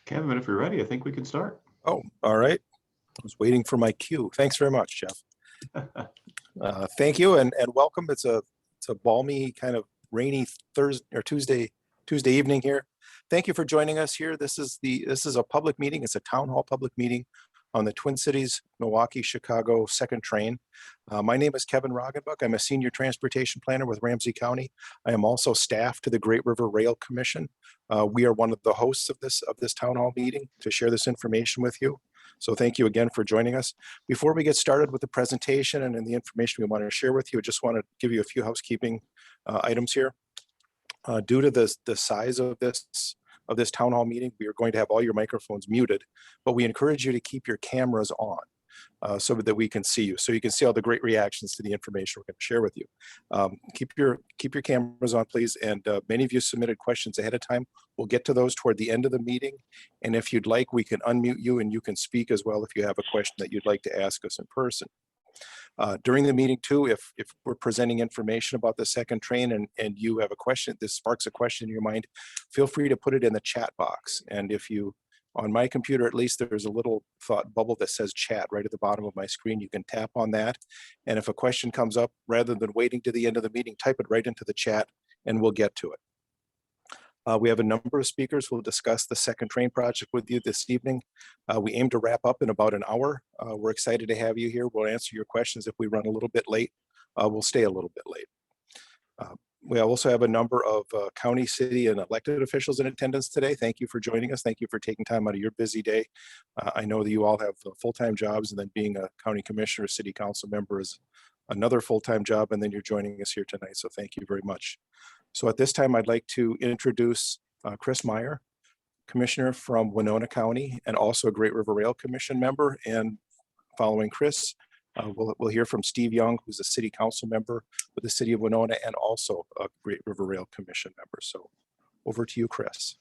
Kevin, if you're ready, I think we can start. Oh, all right. I was waiting for my cue. Thanks very much, Jeff. Thank you and welcome. It's a balmy, kind of rainy Thursday or Tuesday evening here. Thank you for joining us here. This is a public meeting. It's a town hall public meeting on the Twin Cities, Milwaukee, Chicago second train. My name is Kevin Roggenbuck. I'm a senior transportation planner with Ramsey County. I am also staff to the Great River Rail Commission. We are one of the hosts of this town hall meeting to share this information with you. So thank you again for joining us. Before we get started with the presentation and the information we want to share with you, I just want to give you a few housekeeping items here. Due to the size of this town hall meeting, we are going to have all your microphones muted, but we encourage you to keep your cameras on so that we can see you. So you can see all the great reactions to the information we're going to share with you. Keep your cameras on, please. And many of you submitted questions ahead of time. We'll get to those toward the end of the meeting. And if you'd like, we can unmute you and you can speak as well if you have a question that you'd like to ask us in person. During the meeting too, if we're presenting information about the second train and you have a question, this sparks a question in your mind, feel free to put it in the chat box. And if you, on my computer at least, there's a little thought bubble that says chat right at the bottom of my screen. You can tap on that. And if a question comes up, rather than waiting to the end of the meeting, type it right into the chat and we'll get to it. We have a number of speakers who will discuss the second train project with you this evening. We aim to wrap up in about an hour. We're excited to have you here. We'll answer your questions. If we run a little bit late, we'll stay a little bit late. We also have a number of county, city, and elected officials in attendance today. Thank you for joining us. Thank you for taking time out of your busy day. I know that you all have full-time jobs, and then being a county commissioner, city council member is another full-time job, and then you're joining us here tonight. So thank you very much. So at this time, I'd like to introduce Chris Meyer, Commissioner from Winona County, and also a Great River Rail Commission member. And following Chris, we'll hear from Steve Young, who's a City Council member with the City of Winona and also a Great River Rail Commission member. So over to you, Chris.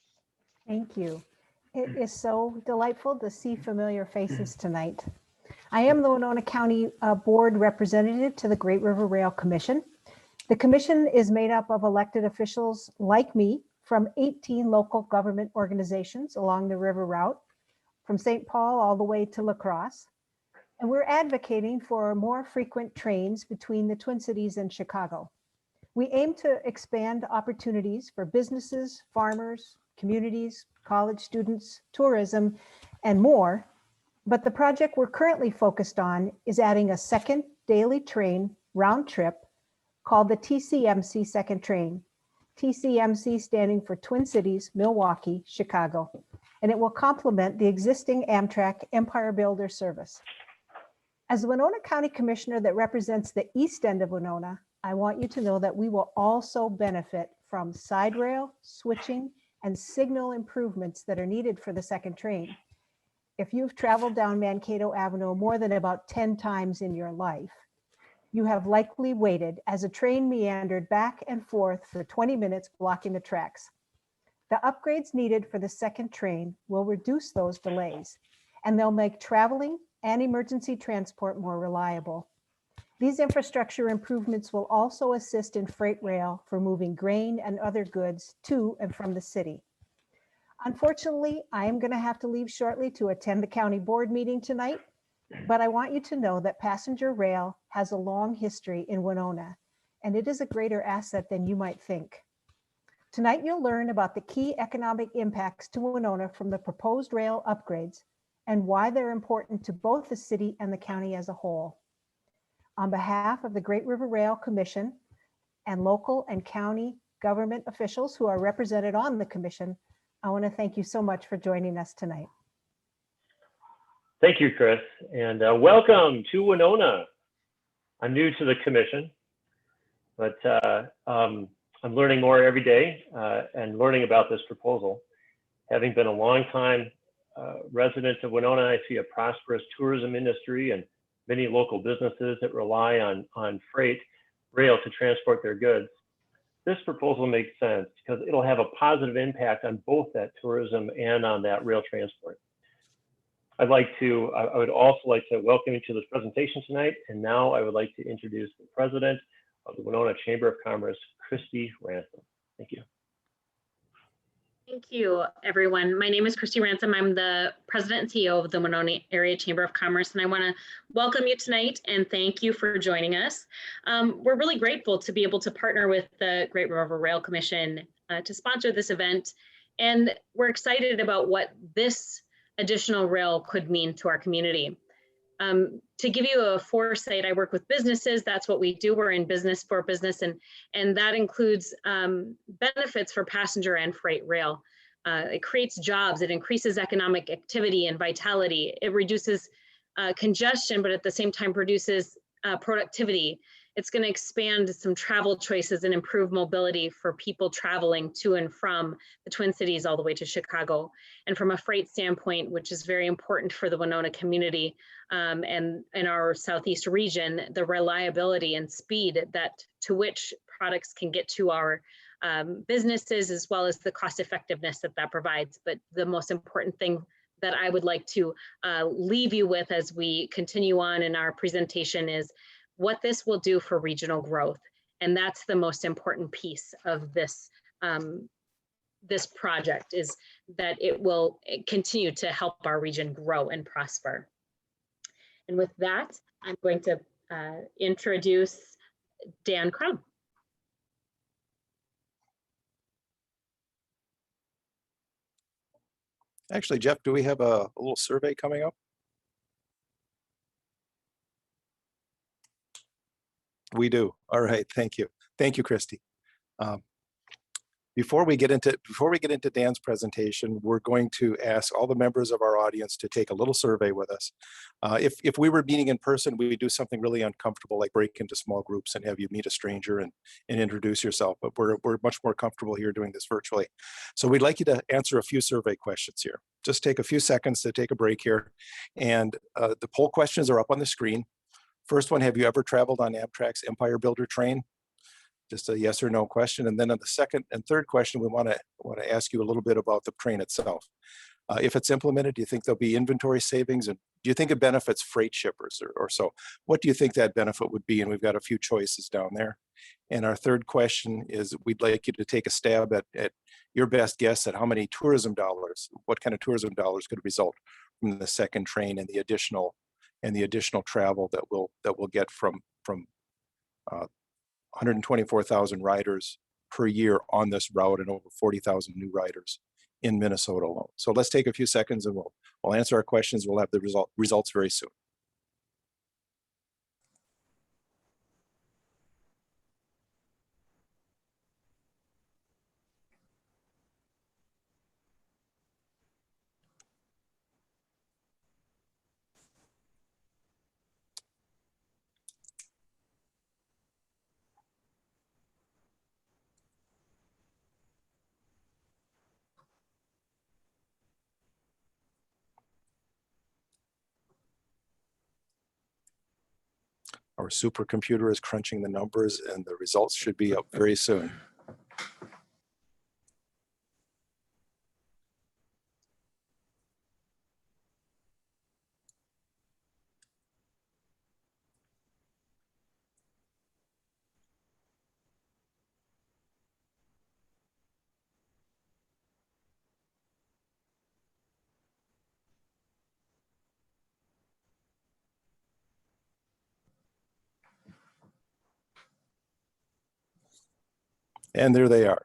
Thank you. It is so delightful to see familiar faces tonight. I am the Winona County Board Representative to the Great River Rail Commission. The commission is made up of elected officials like me from 18 local government organizations along the river route, from St. Paul all the way to La Crosse. And we're advocating for more frequent trains between the Twin Cities and Chicago. We aim to expand opportunities for businesses, farmers, communities, college students, tourism, and more. But the project we're currently focused on is adding a second daily train round trip called the TCMC second train. TCMC standing for Twin Cities, Milwaukee, Chicago. And it will complement the existing Amtrak Empire Builder service. As the Winona County Commissioner that represents the east end of Winona, I want you to know that we will also benefit from side rail, switching, and signal improvements that are needed for the second train. If you've traveled down Mankato Avenue more than about 10 times in your life, you have likely waited as a train meandered back and forth for 20 minutes blocking the tracks. The upgrades needed for the second train will reduce those delays, and they'll make traveling and emergency transport more reliable. These infrastructure improvements will also assist in freight rail for moving grain and other goods to and from the city. Unfortunately, I am going to have to leave shortly to attend the county board meeting tonight, but I want you to know that passenger rail has a long history in Winona, and it is a greater asset than you might think. Tonight, you'll learn about the key economic impacts to Winona from the proposed rail upgrades and why they're important to both the city and the county as a whole. On behalf of the Great River Rail Commission and local and county government officials who are represented on the commission, I want to thank you so much for joining us tonight. Thank you, Chris, and welcome to Winona. I'm new to the commission, but I'm learning more every day and learning about this proposal. Having been a long-time resident of Winona, I see a prosperous tourism industry and many local businesses that rely on freight rail to transport their goods. This proposal makes sense because it'll have a positive impact on both that tourism and on that rail transport. I would also like to welcome you to this presentation tonight. And now I would like to introduce the president of the Winona Chamber of Commerce, Christy Ransom. Thank you. Thank you, everyone. My name is Christy Ransom. I'm the president and CEO of the Winona Area Chamber of Commerce, and I want to welcome you tonight and thank you for joining us. We're really grateful to be able to partner with the Great River Rail Commission to sponsor this event, and we're excited about what this additional rail could mean to our community. To give you a foresight, I work with businesses. That's what we do. We're in business for business, and that includes benefits for passenger and freight rail. It creates jobs. It increases economic activity and vitality. It reduces congestion, but at the same time produces productivity. It's going to expand some travel choices and improve mobility for people traveling to and from the Twin Cities all the way to Chicago. And from a freight standpoint, which is very important for the Winona community and in our Southeast region, the reliability and speed to which products can get to our businesses, as well as the cost effectiveness that provides. But the most important thing that I would like to leave you with as we continue on in our presentation is what this will do for regional growth. And that's the most important piece of this, this project, is that it will continue to help our region grow and prosper. And with that, I'm going to introduce Dan Crum. Actually, Jeff, do we have a little survey coming up? We do. All right. Thank you. Thank you, Christy. Before we get into Dan's presentation, we're going to ask all the members of our audience to take a little survey with us. If we were meeting in person, we would do something really uncomfortable, like break into small groups and have you meet a stranger and introduce yourself. But we're much more comfortable here doing this virtually. So we'd like you to answer a few survey questions here. Just take a few seconds to take a break here. And the poll questions are up on the screen. First one, have you ever traveled on Amtrak's Empire Builder train? Just a yes or no question. And then on the second and third question, we want to ask you a little bit about the train itself. If it's implemented, do you think there'll be inventory savings? And do you think it benefits freight shippers or so? What do you think that benefit would be? And we've got a few choices down there. And our third question is, we'd like you to take a stab at your best guess at how many tourism dollars, what kind of tourism dollars could result from the second train and the additional travel that we'll get from 124,000 riders per year on this route and over 40,000 new riders in Minnesota alone. So let's take a few seconds and we'll answer our questions. We'll have the results very soon. Our supercomputer is crunching the numbers and the results should be up very soon. And there they are.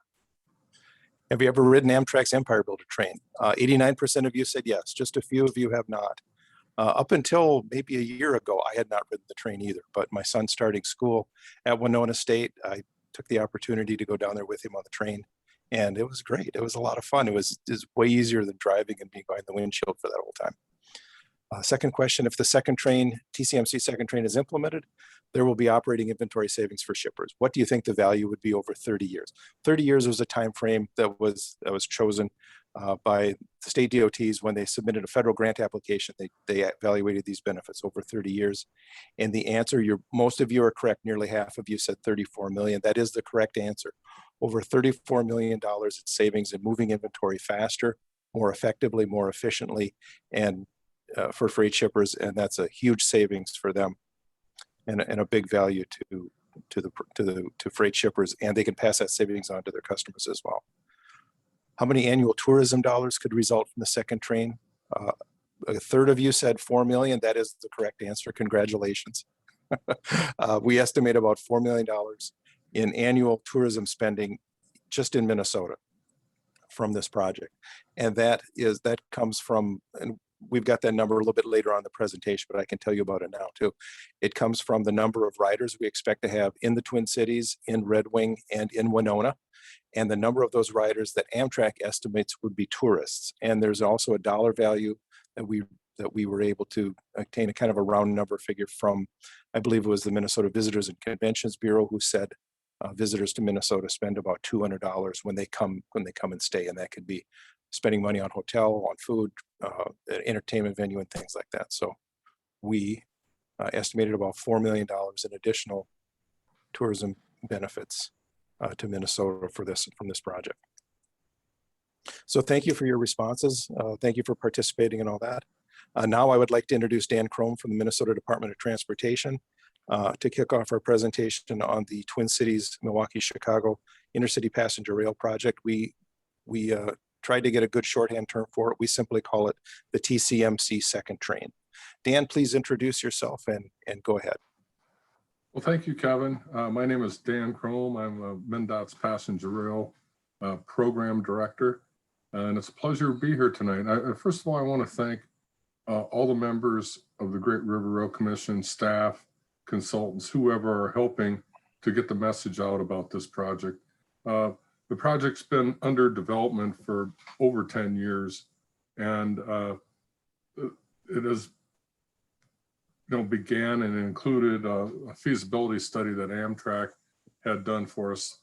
Have you ever ridden Amtrak's Empire Builder train? 89% of you said yes. Just a few of you have not. Up until maybe a year ago, I had not ridden the train either, but my son's starting school at Winona State. I took the opportunity to go down there with him on the train, and it was great. It was a lot of fun. It was way easier than driving and being behind the windshield for that whole time. Second question, if the second train, TCMC second train is implemented, there will be operating inventory savings for shippers. What do you think the value would be over 30 years? 30 years was a time frame that was chosen by the state DOTs when they submitted a federal grant application. They evaluated these benefits over 30 years. And the answer, most of you are correct. Nearly half of you said 34 million. That is the correct answer. Over $34 million in savings in moving inventory faster, more effectively, more efficiently, and for freight shippers, and that's a huge savings for them, and a big value to freight shippers, and they can pass that savings on to their customers as well. How many annual tourism dollars could result from the second train? A third of you said 4 million. That is the correct answer. Congratulations. We estimate about $4 million in annual tourism spending just in Minnesota from this project, and that comes from, and we've got that number a little bit later on in the presentation, but I can tell you about it now too. It comes from the number of riders we expect to have in the Twin Cities, in Red Wing, and in Winona, and the number of those riders that Amtrak estimates would be tourists. And there's also a dollar value that we were able to obtain, a kind of a round number figure from, I believe it was the Minnesota Visitors and Conventions Bureau, who said visitors to Minnesota spend about $200 when they come and stay, and that could be spending money on hotel, on food, entertainment venue, and things like that. So we estimated about $4 million in additional tourism benefits to Minnesota from this project. So thank you for your responses. Thank you for participating in all that. Now I would like to introduce Dan Crome from the Minnesota Department of Transportation to kick off our presentation on the Twin Cities, Milwaukee, Chicago intercity passenger rail project. We tried to get a good shorthand term for it. We simply call it the TCMC second train. Dan, please introduce yourself and go ahead. Well, thank you, Kevin. My name is Dan Crome. I'm MnDOT's Passenger Rail Program Director, and it's a pleasure to be here tonight. First of all, I want to thank all the members of the Great River Rail Commission, staff, consultants, whoever are helping to get the message out about this project. The project's been under development for over 10 years, and it has began and included a feasibility study that Amtrak had done for us,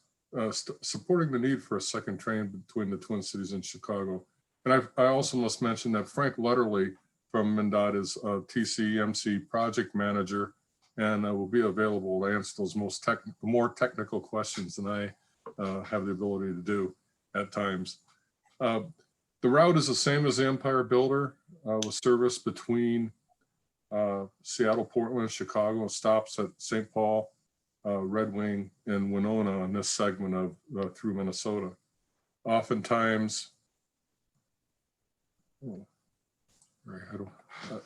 supporting the need for a second train between the Twin Cities and Chicago. And I also must mention that Frank Lutterly from MnDOT is a TCMC project manager, and will be available to answer those more technical questions than I have the ability to do at times. The route is the same as the Empire Builder, with service between Seattle, Portland, Chicago, stops at St. Paul, Red Wing, and Winona on this segment of through Minnesota. Oftentimes,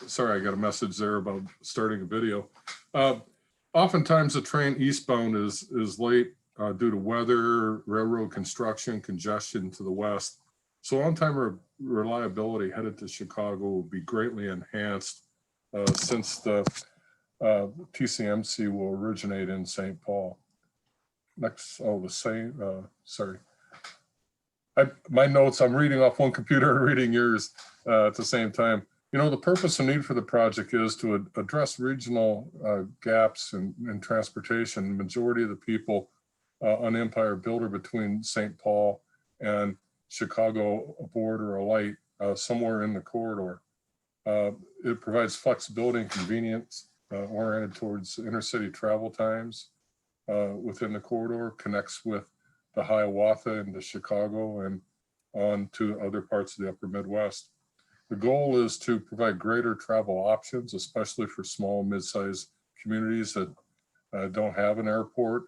sorry, I got a message there about starting a video. Oftentimes the train eastbound is late due to weather, railroad construction, congestion to the west. So on-time reliability headed to Chicago will be greatly enhanced since the TCMC will originate in St. Paul. Next, sorry. My notes, I'm reading off one computer and reading yours at the same time. The purpose and need for the project is to address regional gaps in transportation. The majority of the people on Empire Builder between St. Paul and Chicago aboard or alight somewhere in the corridor. It provides flexibility and convenience oriented towards intercity travel times within the corridor, connects with the Hiawatha into Chicago and on to other parts of the upper Midwest. The goal is to provide greater travel options, especially for small, mid-sized communities that don't have an airport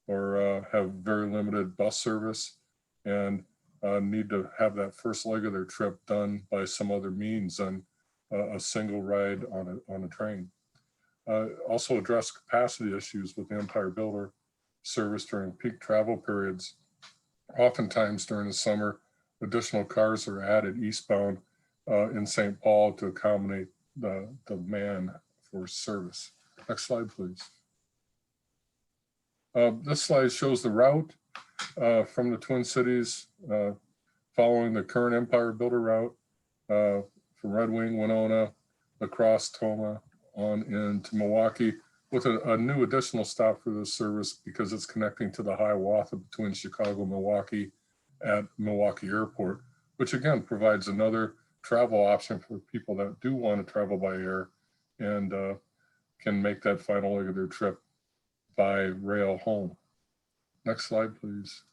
or have very limited bus service and need to have that first leg of their trip done by some other means than a single ride on a train. Also address capacity issues with the Empire Builder service during peak travel periods. Oftentimes during the summer, additional cars are added eastbound in St. Paul to accommodate the demand for service. Next slide, please. This slide shows the route from the Twin Cities following the current Empire Builder route from Red Wing, Winona, across Toma on into Milwaukee, with a new additional stop for this service because it's connecting to the Hiawatha between Chicago and Milwaukee at Milwaukee Airport, which again provides another travel option for people that do want to travel by air and can make that final leg of their trip by rail home. Next slide, please.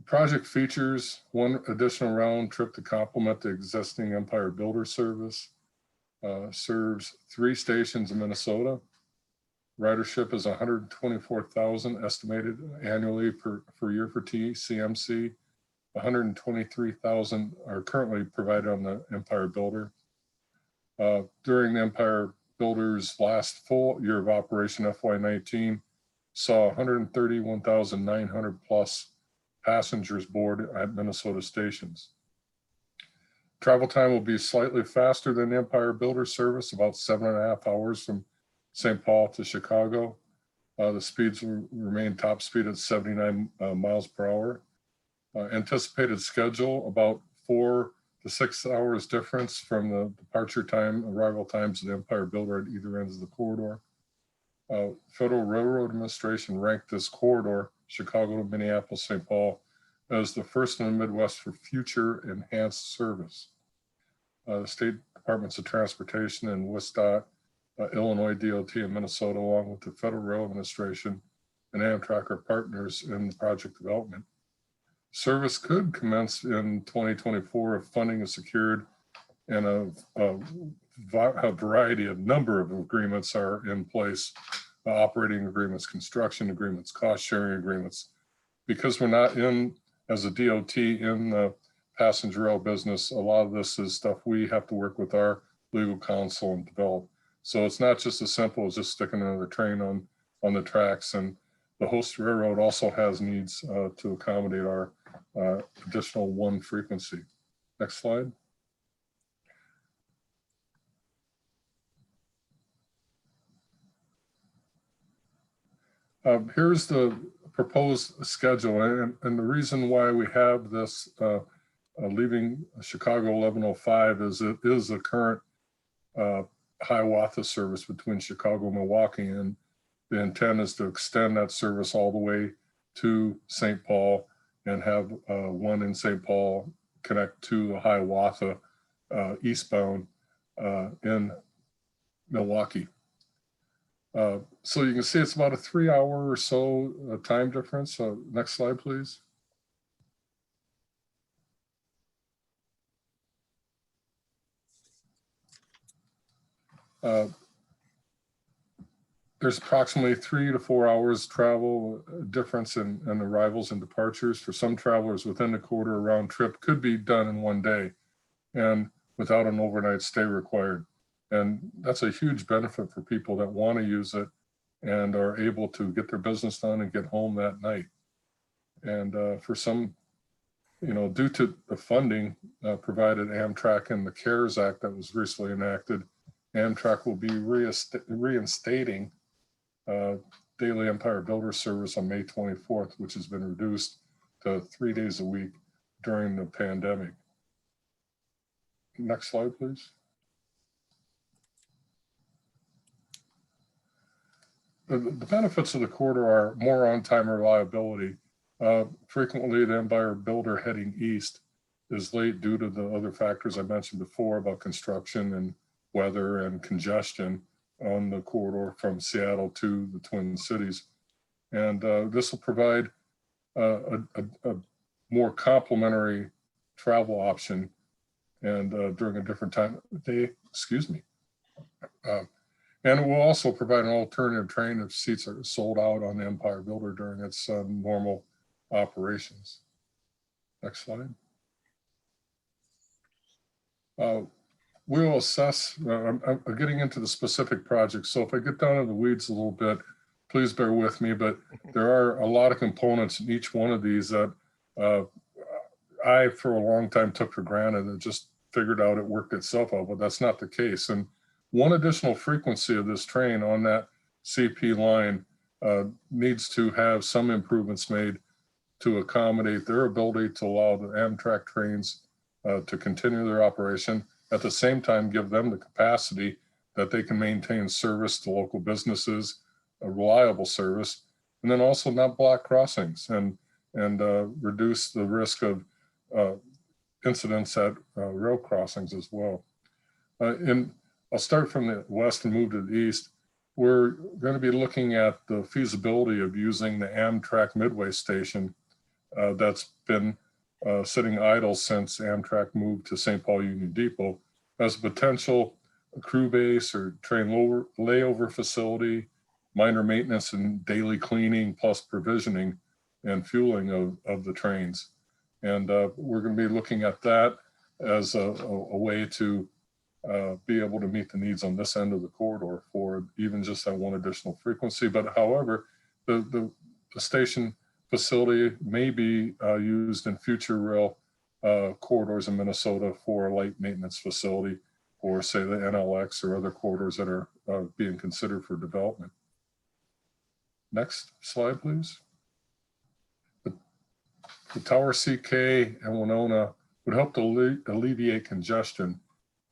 Project features one additional round trip to complement the existing Empire Builder service. Serves 3 stations in Minnesota. Ridership is 124,000 estimated annually per year for TCMC. 123,000 are currently provided on the Empire Builder. During the Empire Builder's last full year of operation, FY19, saw 131,900 plus passengers board at Minnesota stations. Travel time will be slightly faster than the Empire Builder service, about 7.5 hours from St. Paul to Chicago. The speeds will remain top speed at 79 miles per hour. Anticipated schedule, about 4 to 6 hours difference from the departure time, arrival times of the Empire Builder at either ends of the corridor. Federal Railroad Administration ranked this corridor, Chicago to Minneapolis, St. Paul, as the first in the Midwest for future enhanced service. The state departments of transportation and WSDOT, Illinois DOT and Minnesota, along with the Federal Rail Administration and Amtrak are partners in the project development. Service could commence in 2024 if funding is secured and a variety of number of agreements are in place, operating agreements, construction agreements, cost sharing agreements. Because we're not in, as a DOT, in the passenger rail business, a lot of this is stuff we have to work with our legal counsel and develop. So it's not just as simple as just sticking another train on the tracks. And the host railroad also has needs to accommodate our additional 1 frequency. Next slide. Here's the proposed schedule, and the reason why we have this leaving Chicago 11:05 is it is a current Hiawatha service between Chicago and Milwaukee, and the intent is to extend that service all the way to St. Paul and have one in St. Paul connect to Hiawatha eastbound in Milwaukee. So you can see it's about a 3-hour or so time difference. Next slide, please. There's approximately 3 to 4 hours travel difference in arrivals and departures. For some travelers within the corridor, a round trip could be done in 1 day and without an overnight stay required. And that's a huge benefit for people that want to use it and are able to get their business done and get home that night. And for some, due to the funding provided Amtrak and the CARES Act that was recently enacted, Amtrak will be reinstating daily Empire Builder service on May 24th, which has been reduced to 3 days a week during the pandemic. Next slide, please. The benefits of the corridor are more on-time reliability. Frequently, the Empire Builder heading east is late due to the other factors I mentioned before about construction and weather and congestion on the corridor from Seattle to the Twin Cities. And this will provide a more complementary travel option and during a different time of day, excuse me. And it will also provide an alternative train if seats are sold out on the Empire Builder during its normal operations. Next slide. We'll assess, I'm getting into the specific projects, so if I get down in the weeds a little bit, please bear with me, but there are a lot of components in each one of these that I, for a long time, took for granted and just figured out it worked itself out, but that's not the case. And one additional frequency of this train on that CP line needs to have some improvements made to accommodate their ability to allow the Amtrak trains to continue their operation at the same time give them the capacity that they can maintain service to local businesses, a reliable service, and then also not block crossings and reduce the risk of incidents at rail crossings as well. I'll start from the west and move to the east. We're going to be looking at the feasibility of using the Amtrak Midway station that's been sitting idle since Amtrak moved to St. Paul Union Depot as a potential crew base or train layover facility, minor maintenance and daily cleaning, plus provisioning and fueling of the trains. And we're going to be looking at that as a way to be able to meet the needs on this end of the corridor for even just that one additional frequency. But however, the station facility may be used in future rail corridors in Minnesota for a light maintenance facility, or say the NLX or other corridors that are being considered for development. Next slide, please. The Tower CK and Winona would help to alleviate congestion.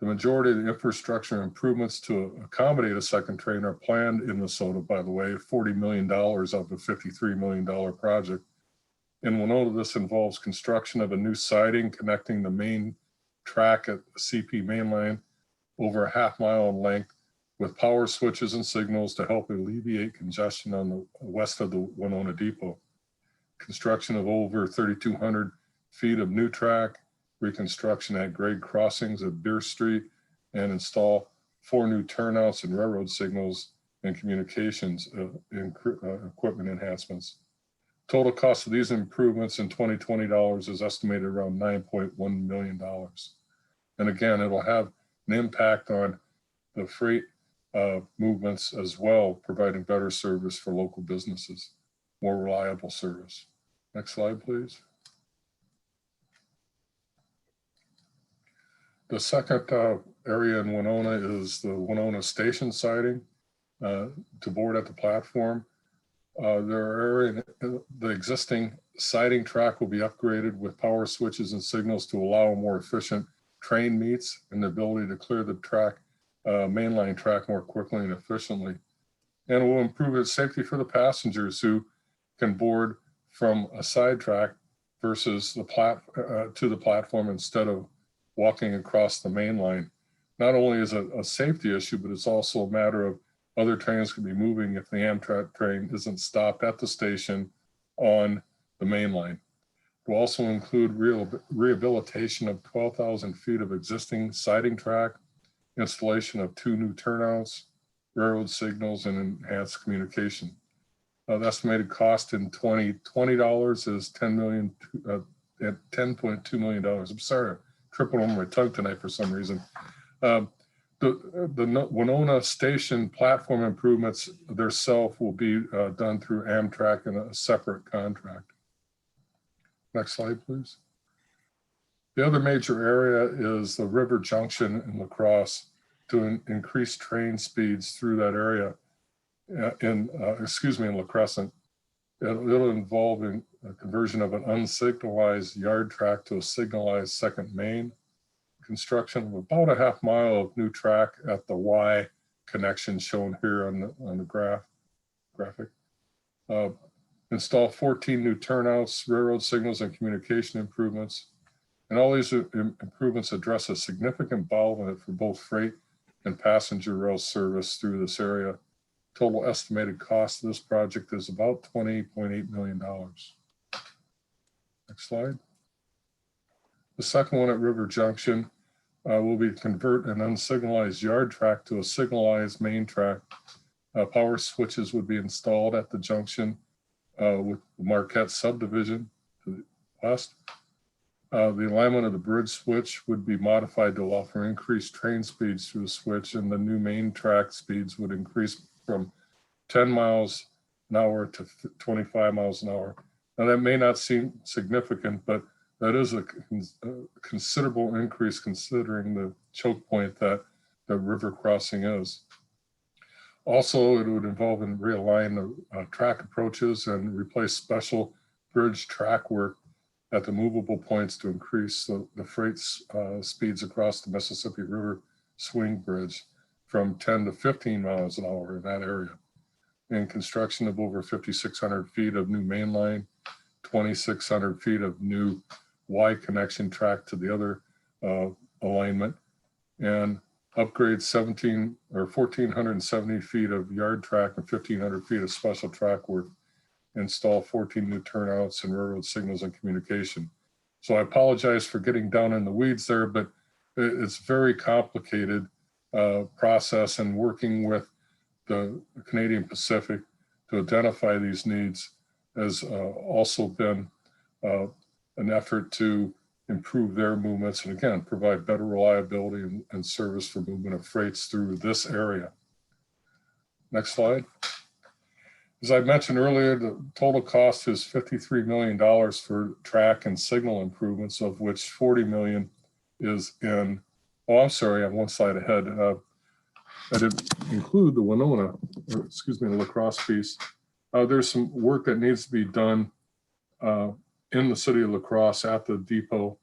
The majority of the infrastructure improvements to accommodate a second train are planned in Minnesota, by the way, $40 million of a $53 million project. In Winona, this involves construction of a new siding connecting the main track at the CP mainline over a half-mile in length with power switches and signals to help alleviate congestion on the west of the Winona Depot. Construction of over 3,200 feet of new track, reconstruction at grade crossings at Beer Street, and install 4 new turnouts and railroad signals and communications equipment enhancements. Total cost of these improvements in 2020 dollars is estimated around $9.1 million. And again, it'll have an impact on the freight movements as well, providing better service for local businesses, more reliable service. Next slide, please. The second area in Winona is the Winona station siding to board at the platform. The existing siding track will be upgraded with power switches and signals to allow a more efficient train meets and the ability to clear the track, mainline track more quickly and efficiently. And it will improve its safety for the passengers who can board from a side track versus the to the platform instead of walking across the main line. Not only is it a safety issue, but it's also a matter of other trains could be moving if the Amtrak train isn't stopped at the station on the main line. It will also include rehabilitation of 12,000 feet of existing siding track, installation of 2 new turnouts, railroad signals, and enhanced communication. The estimated cost in 2020 dollars is $10.2 million. I'm sorry, tripping over my tongue tonight for some reason. The Winona station platform improvements themselves will be done through Amtrak in a separate contract. Next slide, please. The other major area is the River Junction in La Crosse to increase train speeds through that area in La Crescent. It'll involve a conversion of an unsignalized yard track to a signalized second main, construction of about a half mile of new track at the Y connection shown here on the graphic. Install 14 new turnouts, railroad signals, and communication improvements. And all these improvements address a significant bottleneck for both freight and passenger rail service through this area. Total estimated cost of this project is about $20.8 million. Next slide. The second one at River Junction will be convert an unsignalized yard track to a signalized main track. Power switches would be installed at the junction with the Marquette subdivision to the west. The alignment of the bridge switch would be modified to allow for increased train speeds through the switch, and the new main track speeds would increase from 10 miles an hour to 25 miles an hour. Now that may not seem significant, but that is a considerable increase considering the choke point that the river crossing is. Also, it would involve and realign the track approaches and replace special bridge track work at the movable points to increase the freight speeds across the Mississippi River Swing Bridge from 10 to 15 miles an hour in that area. And construction of over 5,600 feet of new main line, 2,600 feet of new Y connection track to the other alignment, and upgrade 1,470 feet of yard track and 1,500 feet of special track work. Install 14 new turnouts and railroad signals and communication. So I apologize for getting down in the weeds there, but it's very complicated process, and working with the Canadian Pacific to identify these needs has also been an effort to improve their movements and, again, provide better reliability and service for movement of freights through this area. Next slide. As I mentioned earlier, the total cost is $53 million for track and signal improvements, of which $40 million is in, oh, I'm sorry, I'm one slide ahead. I didn't include the Winona, or excuse me, the La Crosse piece. There's some work that needs to be done in the city of La Crosse at the depot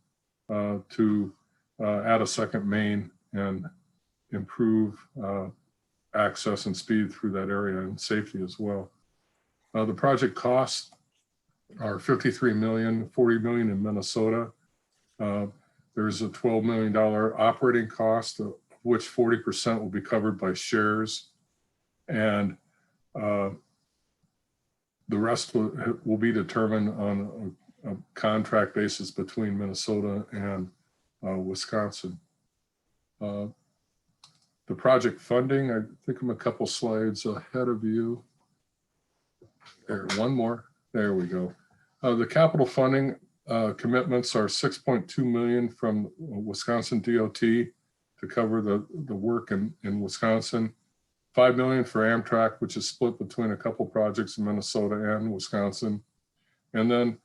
to add a second main and improve access and speed through that area and safety as well. The project costs are $53 million, $40 million in Minnesota. There's a $12 million operating cost, of which 40% will be covered by shares. And the rest will be determined on a contract basis between Minnesota and Wisconsin. The project funding, I think I'm a couple slides ahead of you. There, one more. There we go. The capital funding commitments are $6.2 million from Wisconsin DOT to cover the work in Wisconsin. $5 million for Amtrak, which is split between a couple projects in Minnesota and Wisconsin. And then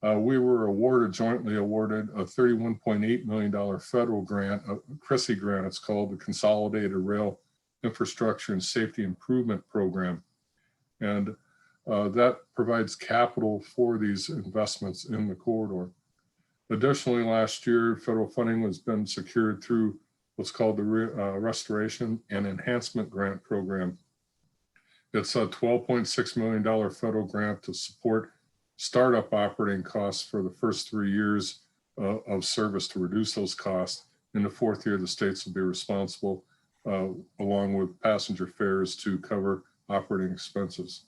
we were jointly awarded a $31.8 million federal grant, a CRISI grant, it's called, the Consolidated Rail Infrastructure and Safety Improvement Program. And that provides capital for these investments in the corridor. Additionally, last year, federal funding has been secured through what's called the Restoration and Enhancement Grant Program. It's a $12.6 million federal grant to support startup operating costs for the first 3 years of service to reduce those costs. In the fourth year, the states will be responsible, along with passenger fares, to cover operating expenses.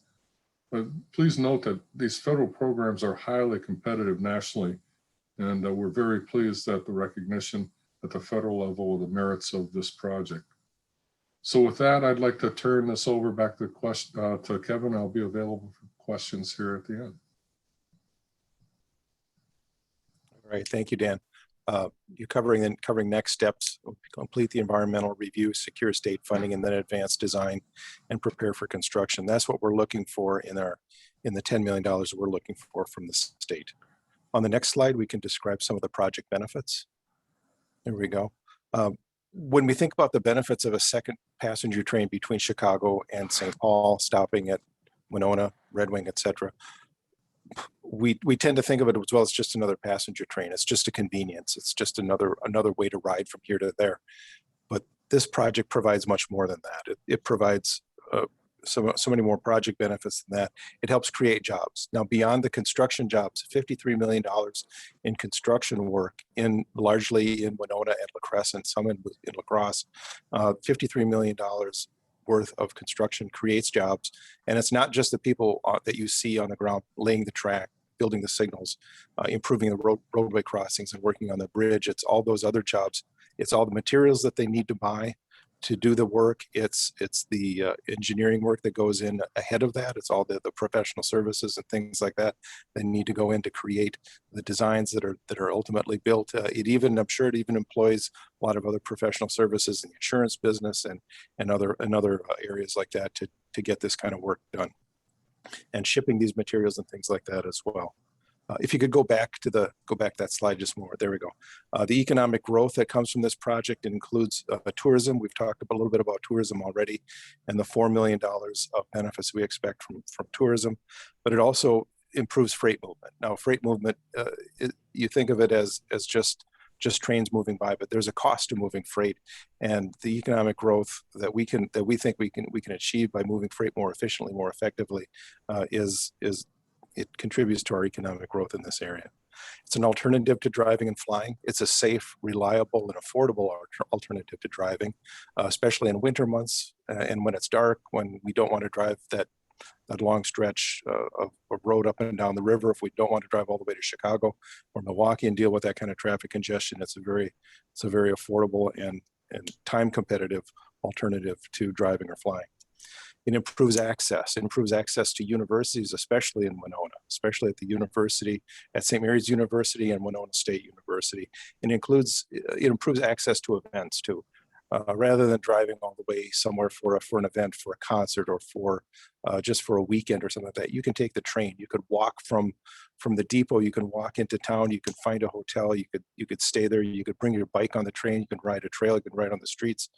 But please note that these federal programs are highly competitive nationally, and we're very pleased at the recognition at the federal level of the merits of this project. So with that, I'd like to turn this over back to Kevin. I'll be available for questions here at the end. All right, thank you, Dan. You're covering next steps: complete the environmental review, secure state funding, and then advance design and prepare for construction. That's what we're looking for in the $10 million we're looking for from the state. On the next slide, we can describe some of the project benefits. There we go. When we think about the benefits of a second passenger train between Chicago and St. Paul, stopping at Winona, Red Wing, etc., we tend to think of it as, well, it's just another passenger train. It's just a convenience. It's just another way to ride from here to there. But this project provides much more than that. It provides so many more project benefits than that. It helps create jobs. Now, beyond the construction jobs, $53 million in construction work, largely in Winona and La Crosse, and some in La Crosse, $53 million worth of construction creates jobs. And it's not just the people that you see on the ground laying the track, building the signals, improving the roadway crossings and working on the bridge. It's all those other jobs. It's all the materials that they need to buy to do the work. It's the engineering work that goes in ahead of that. It's all the professional services and things like that that need to go in to create the designs that are ultimately built. I'm sure it even employs a lot of other professional services in the insurance business and other areas like that to get this kind of work done, and shipping these materials and things like that as well. If you could go back that slide just more. There we go. The economic growth that comes from this project includes tourism. We've talked a little bit about tourism already, and the $4 million of benefits we expect from tourism. But it also improves freight movement. Now, freight movement, you think of it as just trains moving by, but there's a cost to moving freight, and the economic growth that we think we can achieve by moving freight more efficiently, more effectively, it contributes to our economic growth in this area. It's an alternative to driving and flying. It's a safe, reliable, and affordable alternative to driving, especially in winter months and when it's dark, when we don't want to drive that long stretch of road up and down the river. If we don't want to drive all the way to Chicago or Milwaukee and deal with that kind of traffic congestion, it's a very affordable and time competitive alternative to driving or flying. It improves access. It improves access to universities, especially in Winona, especially at the university, at St. Mary's University and Winona State University. It improves access to events too. Rather than driving all the way somewhere for an event, for a concert, or for just for a weekend or something like that, you can take the train. You could walk from the depot. You can walk into town. You can find a hotel. You could stay there. You could bring your bike on the train. You can ride a trail. You can ride on the streets,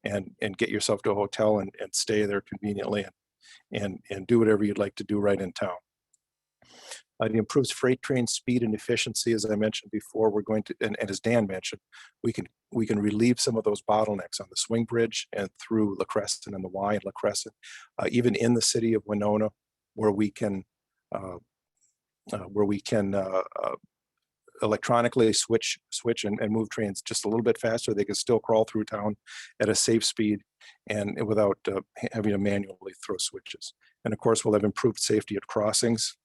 and get yourself to a hotel and stay there conveniently, and do whatever you'd like to do right in town. It improves freight train speed and efficiency, as I mentioned before. We're going to, and as Dan mentioned, we can relieve some of those bottlenecks on the Swing Bridge and through La Crescent and the Y and La Crescent, even in the city of Winona, where we can electronically switch and move trains just a little bit faster. They can still crawl through town at a safe speed and without having to manually throw switches. And of course, we'll have improved safety at crossings.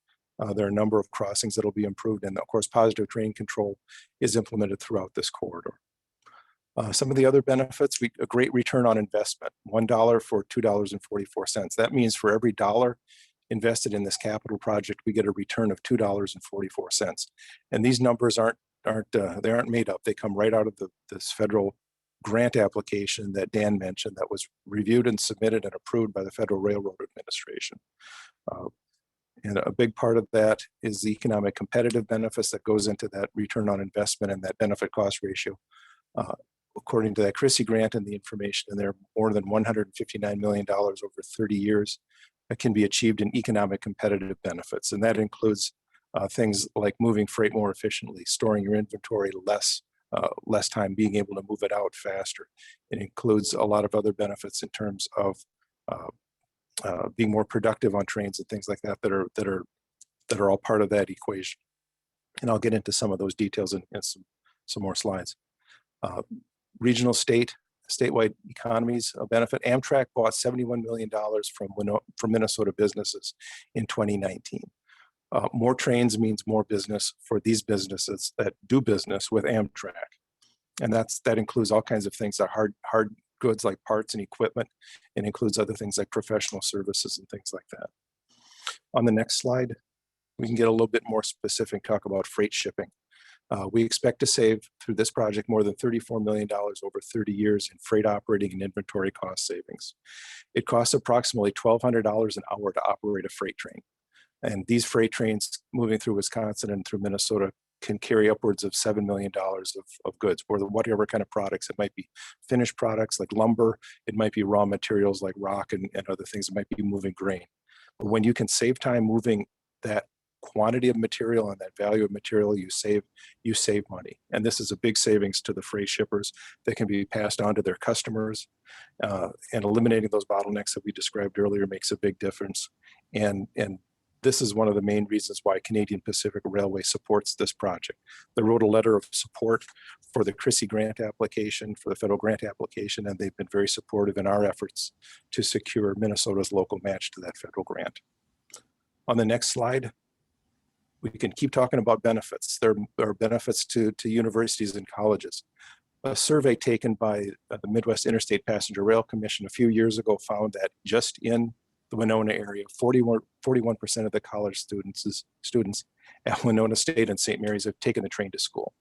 There are a number of crossings that will be improved, and of course, positive train control is implemented throughout this corridor. Some of the other benefits, a great return on investment, $1 for $2.44. That means for every dollar invested in this capital project, we get a return of $2.44. And these numbers aren't made up. They come right out of this federal grant application that Dan mentioned that was reviewed and submitted and approved by the Federal Railroad Administration. And a big part of that is the economic competitive benefits that goes into that return on investment and that benefit cost ratio. According to that Chrissy grant and the information in there, more than $159 million over 30 years that can be achieved in economic competitive benefits. And that includes things like moving freight more efficiently, storing your inventory less time, being able to move it out faster. It includes a lot of other benefits in terms of being more productive on trains and things like that that are all part of that equation. And I'll get into some of those details in some more slides. Regional statewide economies of benefit. Amtrak bought $71 million from Minnesota businesses in 2019. More trains means more business for these businesses that do business with Amtrak. And that includes all kinds of things that hard goods like parts and equipment, and includes other things like professional services and things like that. On the next slide, we can get a little bit more specific, talk about freight shipping. We expect to save through this project more than $34 million over 30 years in freight operating and inventory cost savings. It costs approximately $1,200 an hour to operate a freight train. And these freight trains moving through Wisconsin and through Minnesota can carry upwards of $7 million of goods, or whatever kind of products. It might be finished products like lumber. It might be raw materials like rock and other things. It might be moving grain. But when you can save time moving that quantity of material and that value of material, you save money. And this is a big savings to the freight shippers that can be passed on to their customers. And eliminating those bottlenecks that we described earlier makes a big difference. And this is one of the main reasons why Canadian Pacific Railway supports this project. They wrote a letter of support for the Chrissy grant application, for the federal grant application, and they've been very supportive in our efforts to secure Minnesota's local match to that federal grant. On the next slide, we can keep talking about benefits. There are benefits to universities and colleges. A survey taken by the Midwest Interstate Passenger Rail Commission a few years ago found that just in the Winona area, 41% of the college students at Winona State and St. Mary's have taken the train to school.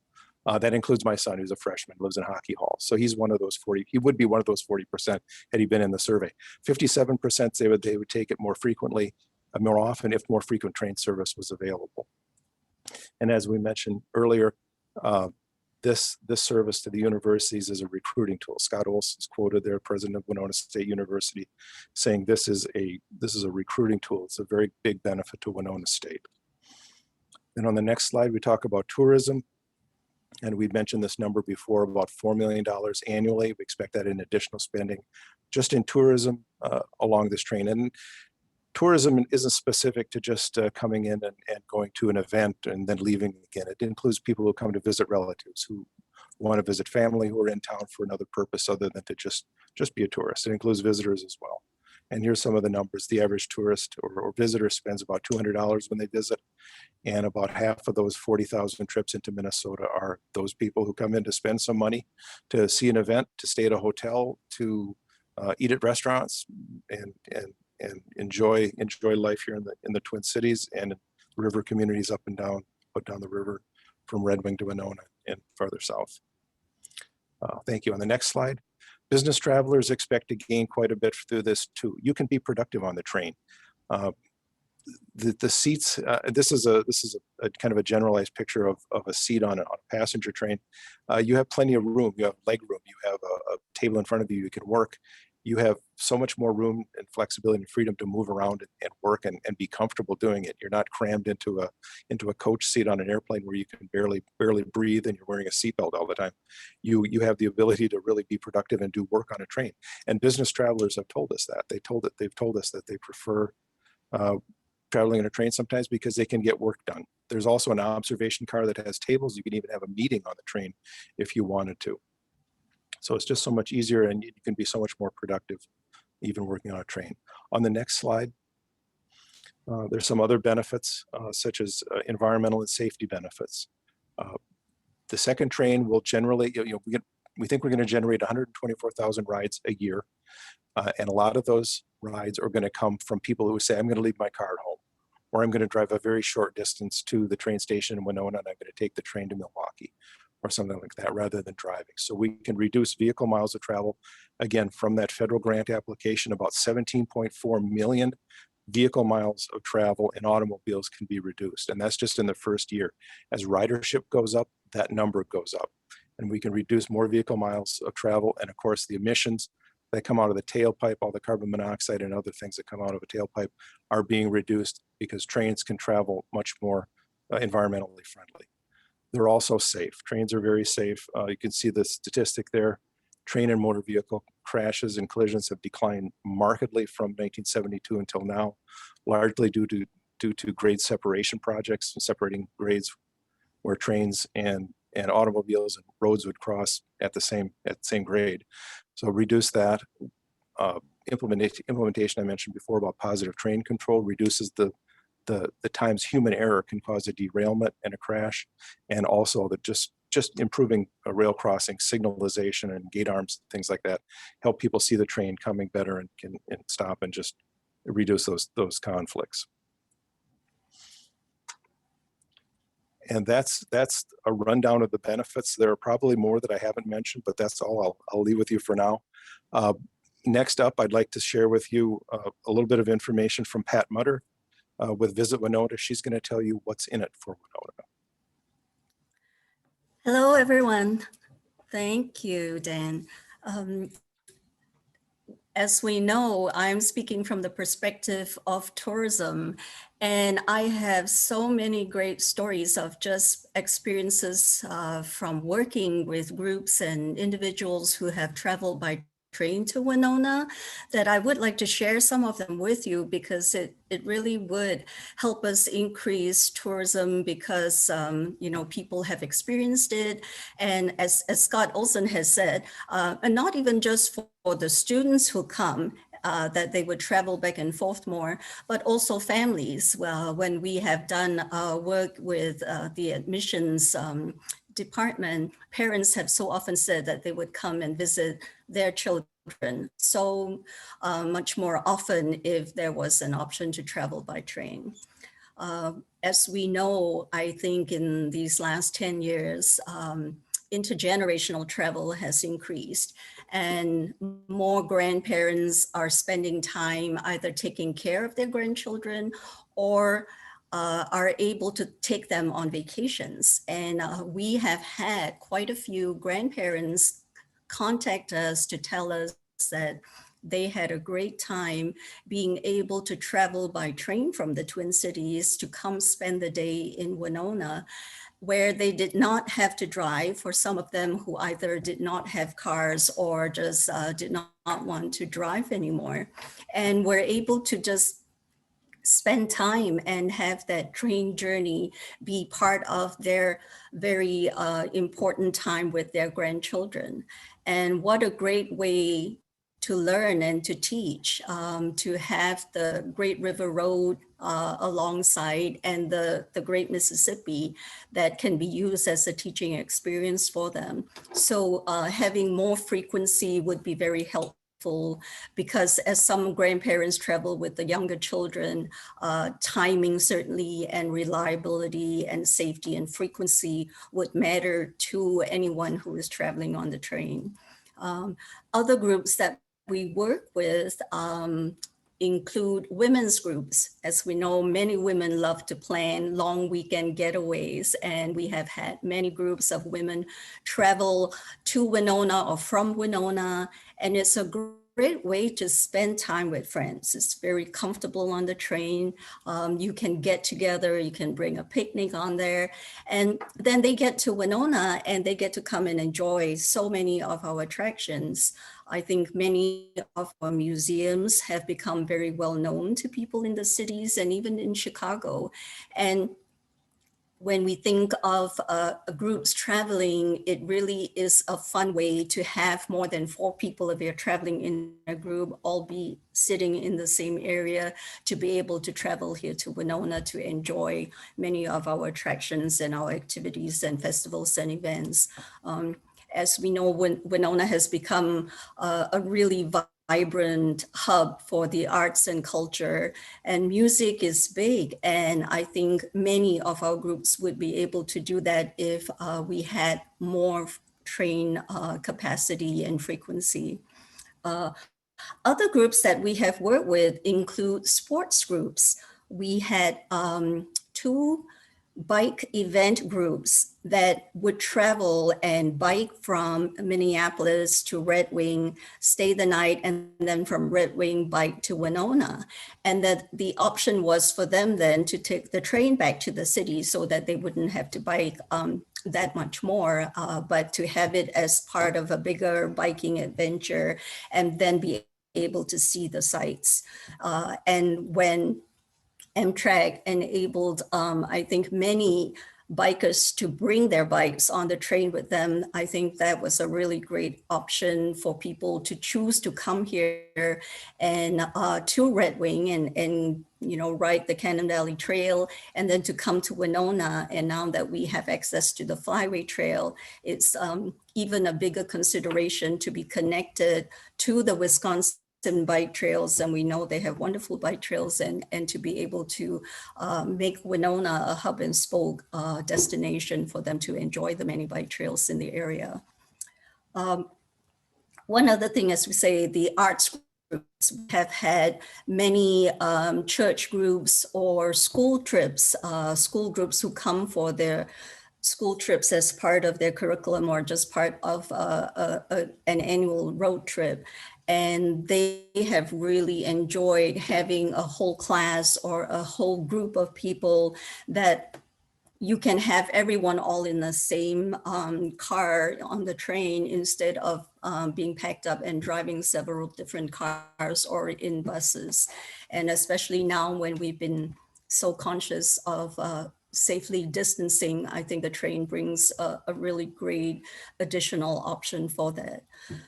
That includes my son, who's a freshman, lives in Hockey Hall. So he's one of those 40. He would be one of those 40% had he been in the survey. 57% say they would take it more frequently, more often, if more frequent train service was available. And as we mentioned earlier, this service to the universities is a recruiting tool. Scott Olson's quoted there, president of Winona State University, saying this is a recruiting tool. It's a very big benefit to Winona State. Then on the next slide, we talk about tourism. And we mentioned this number before, about $4 million annually. We expect that in additional spending just in tourism along this train. And tourism isn't specific to just coming in and going to an event and then leaving again. It includes people who come to visit relatives, who want to visit family, who are in town for another purpose other than to just be a tourist. It includes visitors as well. And here's some of the numbers. The average tourist or visitor spends about $200 when they visit. And about half of those 40,000 trips into Minnesota are those people who come in to spend some money, to see an event, to stay at a hotel, to eat at restaurants, and enjoy life here in the Twin Cities and river communities up and down the river from Red Wing to Winona and farther south. Thank you. On the next slide, business travelers expect to gain quite a bit through this too. You can be productive on the train. The seats, this is a kind of a generalized picture of a seat on a passenger train. You have plenty of room. You have leg room. You have a table in front of you. You can work. You have so much more room and flexibility and freedom to move around and work and be comfortable doing it. You're not crammed into a coach seat on an airplane where you can barely breathe and you're wearing a seatbelt all the time. You have the ability to really be productive and do work on a train. And business travelers have told us that. They've told us that they prefer traveling on a train sometimes because they can get work done. There's also an observation car that has tables. You can even have a meeting on the train if you wanted to. So it's just so much easier and you can be so much more productive even working on a train. On the next slide, there's some other benefits such as environmental and safety benefits. The second train will generally, we think we're going to generate 124,000 rides a year. And a lot of those rides are going to come from people who say, I'm going to leave my car at home, or I'm going to drive a very short distance to the train station in Winona and I'm going to take the train to Milwaukee or something like that rather than driving. So we can reduce vehicle miles of travel. Again, from that federal grant application, about 17.4 million vehicle miles of travel in automobiles can be reduced. And that's just in the first year. As ridership goes up, that number goes up. And we can reduce more vehicle miles of travel. And of course, the emissions that come out of the tailpipe, all the carbon monoxide and other things that come out of a tailpipe are being reduced because trains can travel much more environmentally friendly. They're also safe. Trains are very safe. You can see the statistic there. Train and motor vehicle crashes and collisions have declined markedly from 1972 until now, largely due to grade separation projects, separating grades where trains and automobiles and roads would cross at the same grade. So reduce that. Implementation I mentioned before about positive train control reduces the times human error can cause a derailment and a crash, and also that just improving a rail crossing signalization and gate arms, things like that, help people see the train coming better and can stop and just reduce those conflicts. And that's a rundown of the benefits. There are probably more that I haven't mentioned, but that's all I'll leave with you for now. Next up, I'd like to share with you a little bit of information from Pat Mutter with Visit Winona. She's going to tell you what's in it for Winona. Hello, everyone. Thank you, Dan. As we know, I'm speaking from the perspective of tourism, and I have so many great stories of just experiences from working with groups and individuals who have traveled by train to Winona that I would like to share some of them with you because it really would help us increase tourism because, people have experienced it. And as Scott Olson has said, and not even just for the students who come, that they would travel back and forth more, but also families. Well, when we have done work with the admissions department, parents have so often said that they would come and visit their children so much more often if there was an option to travel by train. As we know, I think in these last 10 years, intergenerational travel has increased and more grandparents are spending time either taking care of their grandchildren or are able to take them on vacations. And we have had quite a few grandparents contact us to tell us that they had a great time being able to travel by train from the Twin Cities to come spend the day in Winona, where they did not have to drive, for some of them who either did not have cars or just did not want to drive anymore, and were able to just spend time and have that train journey be part of their very important time with their grandchildren. And what a great way to learn and to teach, to have the Great River Road alongside and the Great Mississippi that can be used as a teaching experience for them. So having more frequency would be very helpful, because as some grandparents travel with the younger children, timing certainly and reliability and safety and frequency would matter to anyone who is traveling on the train. Other groups that we work with include women's groups. As we know, many women love to plan long weekend getaways, and we have had many groups of women travel to Winona or from Winona, and it's a great way to spend time with friends. It's very comfortable on the train. You can get together, you can bring a picnic on there, and then they get to Winona and they get to come and enjoy so many of our attractions. I think many of our museums have become very well known to people in the cities and even in Chicago. And when we think of groups traveling, it really is a fun way to have more than 4 people if you're traveling in a group, all be sitting in the same area, to be able to travel here to Winona to enjoy many of our attractions and our activities and festivals and events. As we know, Winona has become a really vibrant hub for the arts and culture, and music is big. And I think many of our groups would be able to do that if we had more train capacity and frequency. Other groups that we have worked with include sports groups. We had 2 bike event groups that would travel and bike from Minneapolis to Red Wing, stay the night, and then from Red Wing bike to Winona. And that the option was for them then to take the train back to the city so that they wouldn't have to bike that much more, but to have it as part of a bigger biking adventure and then be able to see the sights. And when Amtrak enabled, I think, many bikers to bring their bikes on the train with them, I think that was a really great option for people to choose to come here and to Red Wing and ride the Cannon Valley Trail, and then to come to Winona. And now that we have access to the Flyway Trail, it's even a bigger consideration to be connected to the Wisconsin bike trails, and we know they have wonderful bike trails, and to be able to make Winona a hub and spoke destination for them to enjoy the many bike trails in the area. One other thing, as we say, the arts groups have had many church groups or school trips, school groups who come for their school trips as part of their curriculum or just part of an annual road trip. And they have really enjoyed having a whole class or a whole group of people that you can have everyone all in the same car on the train instead of being packed up and driving several different cars or in buses. And especially now when we've been so conscious of safely distancing, I think the train brings a really great additional option for that.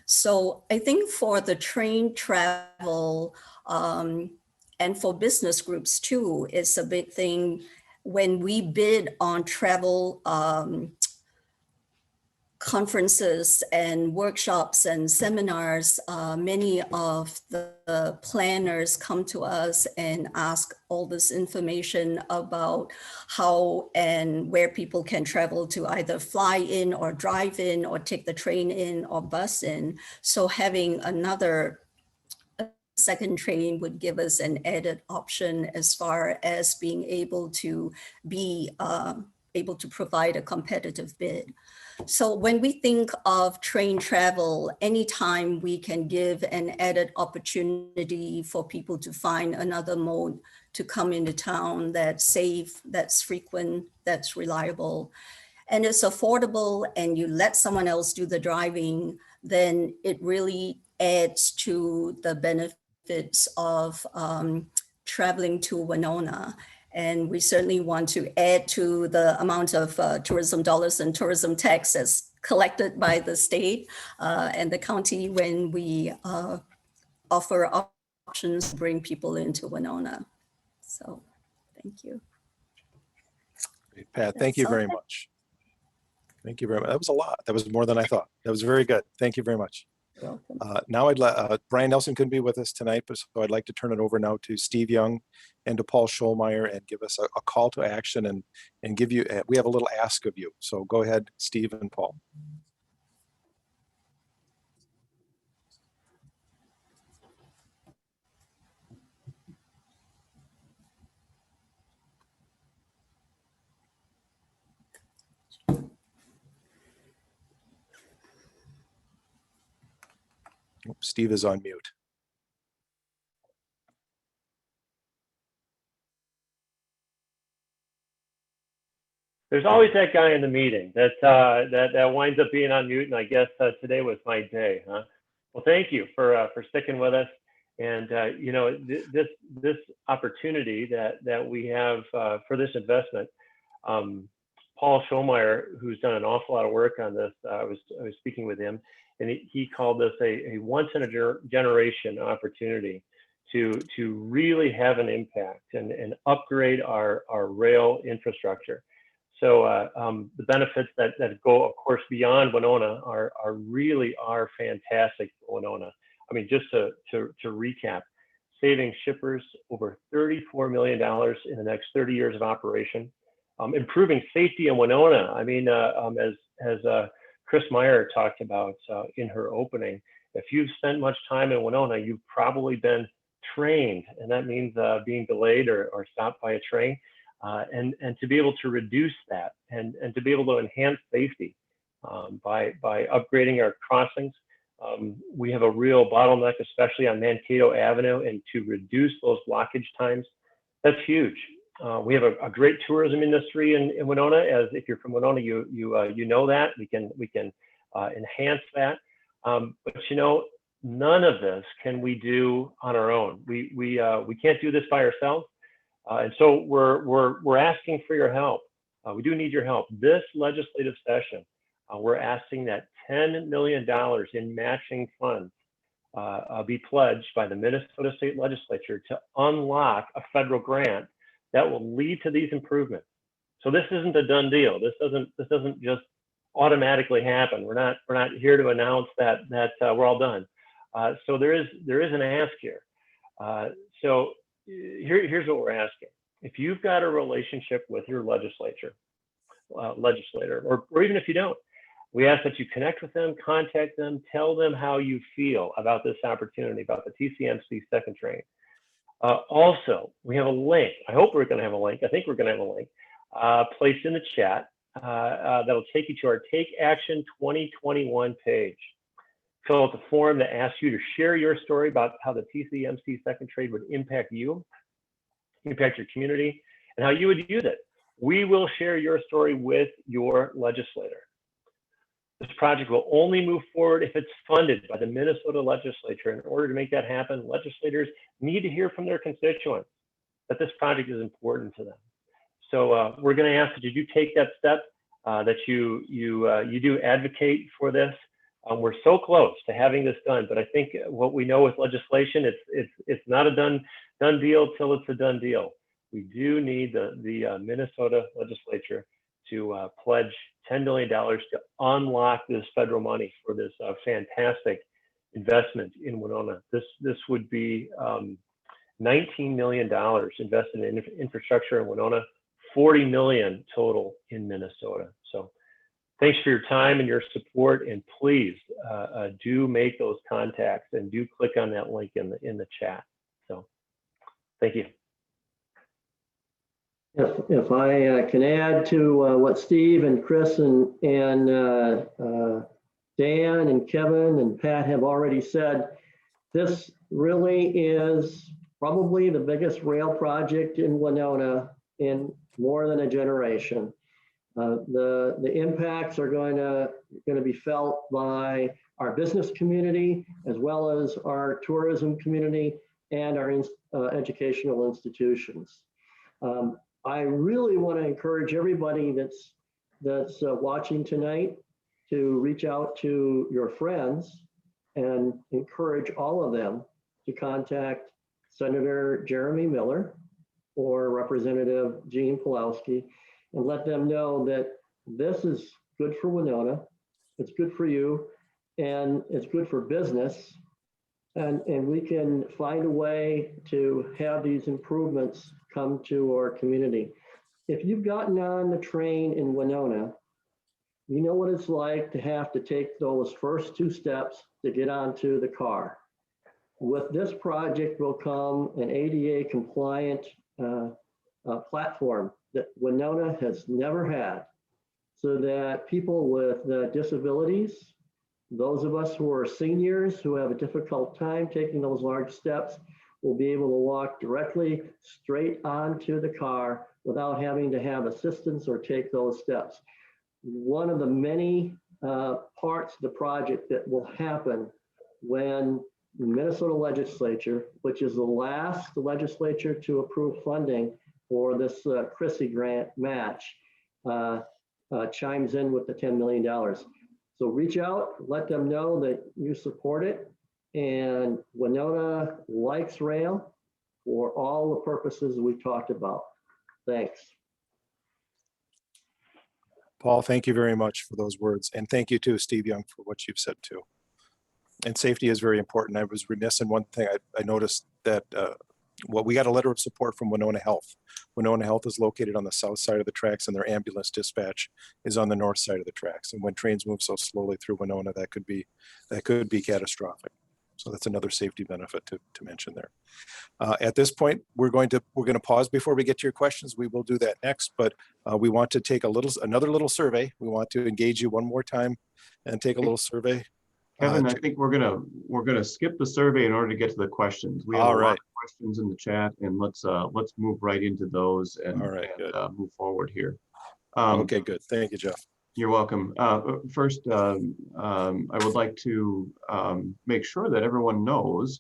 So I think for the train travel and for business groups too, it's a big thing. When we bid on travel conferences and workshops and seminars, many of the planners come to us and ask all this information about how and where people can travel to either fly in or drive in or take the train in or bus in. So having another second train would give us an added option as far as being able to be able to provide a competitive bid. So when we think of train travel, anytime we can give an added opportunity for people to find another mode to come into town that's safe, that's frequent, that's reliable, and it's affordable, and you let someone else do the driving, then it really adds to the benefits of traveling to Winona. And we certainly want to add to the amount of tourism dollars and tourism taxes collected by the state and the county when we offer options to bring people into Winona. So thank you. Great, Pat, thank you very much. Thank you very much. That was a lot. That was more than I thought. That was very good. Thank you very much. You're welcome. Now Brian Nelson couldn't be with us tonight, but so I'd like to turn it over now to Steve Young and to Paul Scholmeyer and give us a call to action and give you, we have a little ask of you. So go ahead, Steve and Paul. Steve is on mute. There's always that guy in the meeting that winds up being on mute, and I guess today was my day, huh? Well, thank you for sticking with us, and you know, this opportunity that we have for this investment. Paul Scholmeyer, who's done an awful lot of work on this, I was speaking with him, and he called this a once in a generation opportunity to really have an impact and upgrade our rail infrastructure. So the benefits that go, of course, beyond Winona are really fantastic for Winona. I mean, just to recap, saving shippers over $34 million in the next 30 years of operation, improving safety in Winona. I mean, as Chris Meyer talked about in her opening, if you've spent much time in Winona, you've probably been trained, and that means being delayed or stopped by a train. And to be able to reduce that and to be able to enhance safety by upgrading our crossings. We have a real bottleneck, especially on Mankato Avenue, and to reduce those blockage times, that's huge. We have a great tourism industry in Winona. As if you're from Winona, you know that we can enhance that. But you know, none of this can we do on our own. We can't do this by ourselves. And so we're asking for your help. We do need your help. This legislative session, we're asking that $10 million in matching funds be pledged by the Minnesota State Legislature to unlock a federal grant that will lead to these improvements. So this isn't a done deal. This doesn't just automatically happen. We're not here to announce that we're all done. So there is an ask here. So here's what we're asking. If you've got a relationship with your legislator, or even if you don't, we ask that you connect with them, contact them, tell them how you feel about this opportunity, about the TCMC second train. Also, we have a link. I hope we're going to have a link. I think we're going to have a link placed in the chat that'll take you to our Take Action 2021 page. Fill out the form that asks you to share your story about how the TCMC second trade would impact you, impact your community, and how you would use it. We will share your story with your legislator. This project will only move forward if it's funded by the Minnesota legislature. In order to make that happen, legislators need to hear from their constituents that this project is important to them. So we're going to ask that you do take that step, that you do advocate for this. We're so close to having this done, but I think what we know with legislation, it's not a done deal till it's a done deal. We do need the Minnesota legislature to pledge $10 million to unlock this federal money for this fantastic investment in Winona. This would be $19 million invested in infrastructure in Winona, $40 million total in Minnesota. So thanks for your time and your support, and please do make those contacts and do click on that link in the chat. So thank you. If I can add to what Steve and Chris and Dan and Kevin and Pat have already said, this really is probably the biggest rail project in Winona in more than a generation. The impacts are going to be felt by our business community, as well as our tourism community and our educational institutions. I really want to encourage everybody that's watching tonight to reach out to your friends and encourage all of them to contact Senator Jeremy Miller or Representative Gene Pulowski and let them know that this is good for Winona, it's good for you, and it's good for business. And we can find a way to have these improvements come to our community. If you've gotten on the train in Winona, you know what it's like to have to take those first 2 steps to get onto the car. With this project will come an ADA compliant platform that Winona has never had, so that people with disabilities, those of us who are seniors who have a difficult time taking those large steps, will be able to walk directly straight onto the car without having to have assistance or take those steps. One of the many parts of the project that will happen when the Minnesota legislature, which is the last legislature to approve funding for this Chrissy grant match, chimes in with the $10 million. So reach out, let them know that you support it. And Winona likes rail for all the purposes we talked about. Thanks. Paul, thank you very much for those words. And thank you too, Steve Young, for what you've said too. And safety is very important. I was remiss in one thing. I noticed that we got a letter of support from Winona Health. Winona Health is located on the south side of the tracks, and their ambulance dispatch is on the north side of the tracks. And when trains move so slowly through Winona, that could be catastrophic. So that's another safety benefit to mention there. At this point, we're going to pause before we get to your questions. We will do that next, but we want to take another little survey. We want to engage you one more time and take a little survey. Kevin, I think we're gonna skip the survey in order to get to the questions. We have a lot of questions in the chat, and let's move right into those and move forward here. Okay, good. Thank you, Jeff. You're welcome. First, I would like to make sure that everyone knows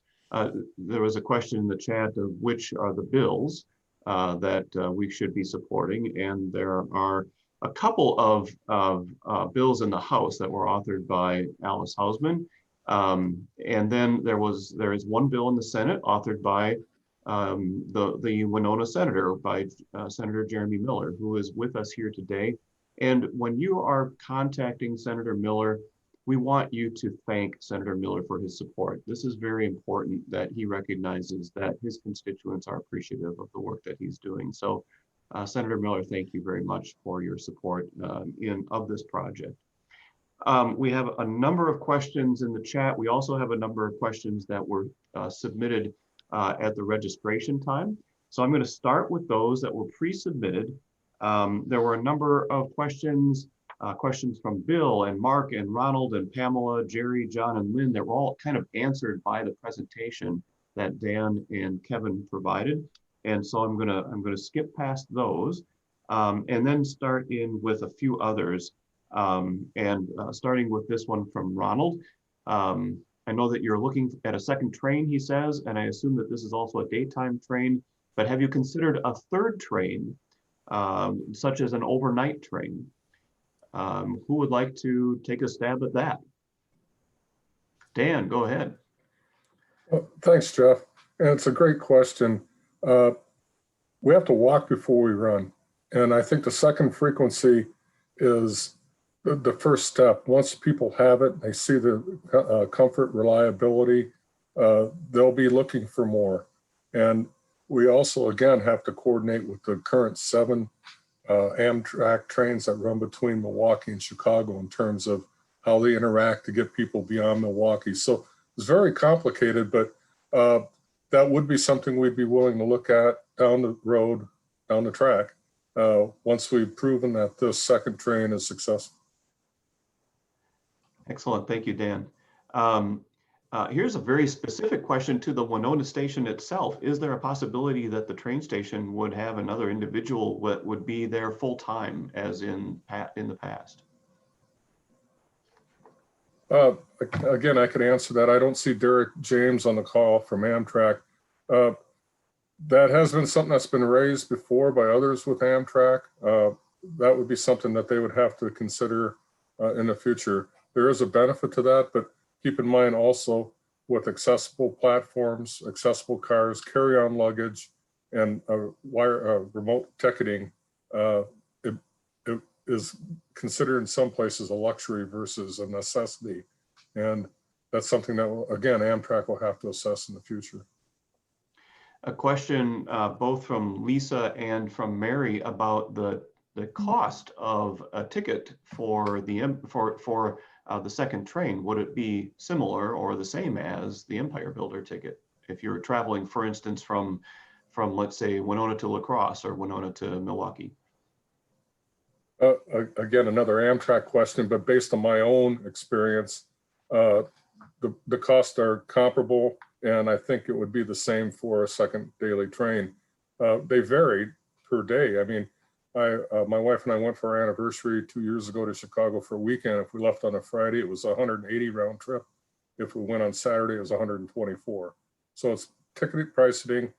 there was a question in the chat of which are the bills that we should be supporting, and there are a couple of bills in the House that were authored by Alice Hausman, and then there is one bill in the Senate authored by the Winona senator, by Senator Jeremy Miller, who is with us here today. And when you are contacting Senator Miller, we want you to thank Senator Miller for his support. This is very important that he recognizes that his constituents are appreciative of the work that he's doing. So Senator Miller, thank you very much for your support of this project. We have a number of questions in the chat. We also have a number of questions that were submitted at the registration time. So I'm going to start with those that were pre-submitted. There were a number of questions from Bill and Mark and Ronald and Pamela, Jerry, John, and Lynn that were all kind of answered by the presentation that Dan and Kevin provided. And so I'm gonna skip past those and then start in with a few others. Starting with this one from Ronald. I know that you're looking at a second train, he says, and I assume that this is also a daytime train, but have you considered a third train, such as an overnight train? Who would like to take a stab at that? Dan, go ahead. Thanks, Jeff. And it's a great question. We have to walk before we run. And I think the second frequency is the first step. Once people have it, they see the comfort, reliability, they'll be looking for more. And we also, again, have to coordinate with the current 7 Amtrak trains that run between Milwaukee and Chicago in terms of how they interact to get people beyond Milwaukee. So it's very complicated, but that would be something we'd be willing to look at down the road, down the track, once we've proven that this second train is successful. Excellent. Thank you, Dan. Here's a very specific question to the Winona station itself. Is there a possibility that the train station would have another individual that would be there full time as in the past? Again, I could answer that. I don't see Derek James on the call from Amtrak. That has been something that's been raised before by others with Amtrak. That would be something that they would have to consider in the future. There is a benefit to that, but keep in mind also with accessible platforms, accessible cars, carry-on luggage, and remote ticketing, it is considered in some places a luxury versus a necessity. And that's something that, again, Amtrak will have to assess in the future. A question both from Lisa and from Mary about the cost of a ticket for the second train. Would it be similar or the same as the Empire Builder ticket if you're traveling, for instance, from let's say Winona to La Crosse or Winona to Milwaukee? Again, another Amtrak question, but based on my own experience, the costs are comparable, and I think it would be the same for a second daily train. They varied per day. I mean, my wife and I went for our anniversary 2 years ago to Chicago for a weekend. If we left on a Friday, it was 180 round trip. If we went on Saturday, it was 124. So it's ticket pricing,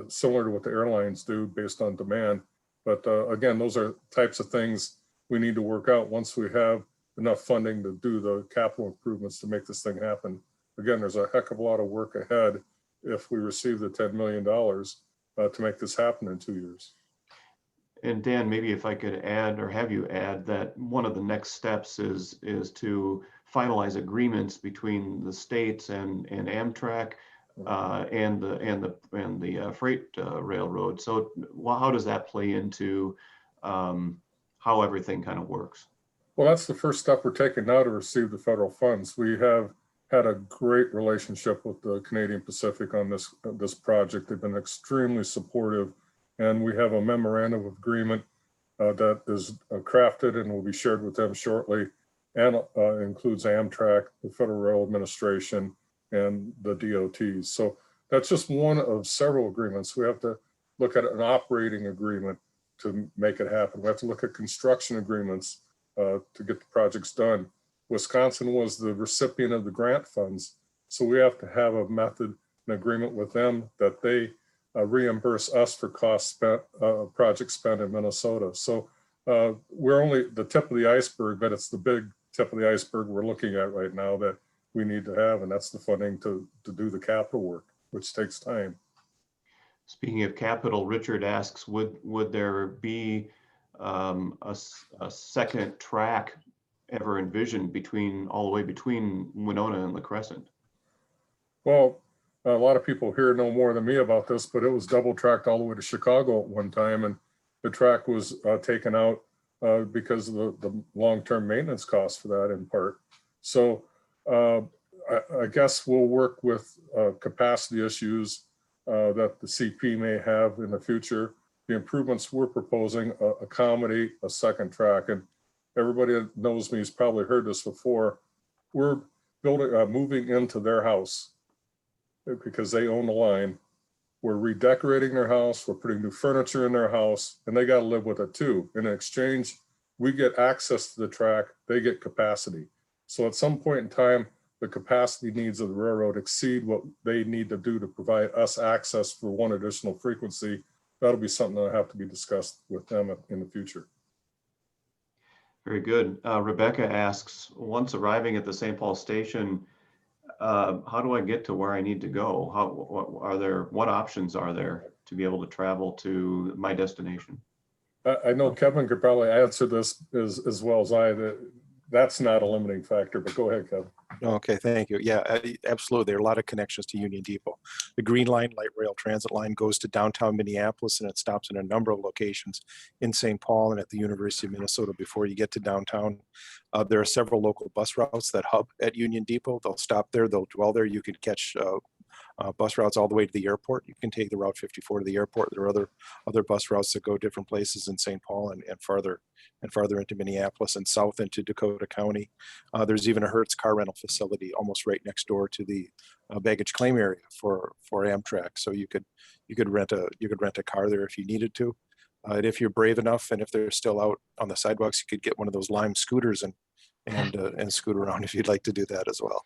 similar to what the airlines do based on demand. But again, those are types of things we need to work out once we have enough funding to do the capital improvements to make this thing happen. Again, there's a heck of a lot of work ahead if we receive the $10 million to make this happen in 2 years. And Dan, maybe if I could add or have you add that one of the next steps is to finalize agreements between the states and Amtrak and the freight railroad. So how does that play into how everything kind of works? Well, that's the first step we're taking now to receive the federal funds. We have had a great relationship with the Canadian Pacific on this project. They've been extremely supportive, and we have a memorandum of agreement that is crafted and will be shared with them shortly, and includes Amtrak, the Federal Rail Administration, and the DOTs. So that's just one of several agreements. We have to look at an operating agreement to make it happen. We have to look at construction agreements to get the projects done. Wisconsin was the recipient of the grant funds, so we have to have a method, an agreement with them that they reimburse us for costs spent, project spent in Minnesota. So we're only the tip of the iceberg, but it's the big tip of the iceberg we're looking at right now that we need to have, and that's the funding to do the capital work, which takes time. Speaking of capital, Richard asks, would there be a second track ever envisioned all the way between Winona and La Crescent? Well, a lot of people here know more than me about this, but it was double tracked all the way to Chicago at one time, and the track was taken out because of the long-term maintenance costs for that in part. So I guess we'll work with capacity issues that the CP may have in the future. The improvements we're proposing accommodate a second track. And everybody that knows me has probably heard this before. We're moving into their house because they own the line. We're redecorating their house. We're putting new furniture in their house, and they got to live with it too. In exchange, we get access to the track. They get capacity. So at some point in time, the capacity needs of the railroad exceed what they need to do to provide us access for one additional frequency. That'll be something that'll have to be discussed with them in the future. Very good. Rebecca asks, once arriving at the St. Paul station, how do I get to where I need to go? What options are there to be able to travel to my destination? I know Kevin could probably answer this as well as I. That's not a limiting factor, but go ahead, Kevin. Okay, thank you. Yeah, absolutely. There are a lot of connections to Union Depot. The Green Line, light rail transit line, goes to downtown Minneapolis, and it stops in a number of locations in St. Paul and at the University of Minnesota before you get to downtown. There are several local bus routes that hub at Union Depot. They'll stop there, they'll dwell there. You could catch bus routes all the way to the airport. You can take the Route 54 to the airport. There are other bus routes that go different places in St. Paul and farther into Minneapolis and south into Dakota County. There's even a Hertz car rental facility almost right next door to the baggage claim area for Amtrak. So you could rent a car there if you needed to. And if you're brave enough, and if they're still out on the sidewalks, you could get one of those Lime scooters and scoot around if you'd like to do that as well.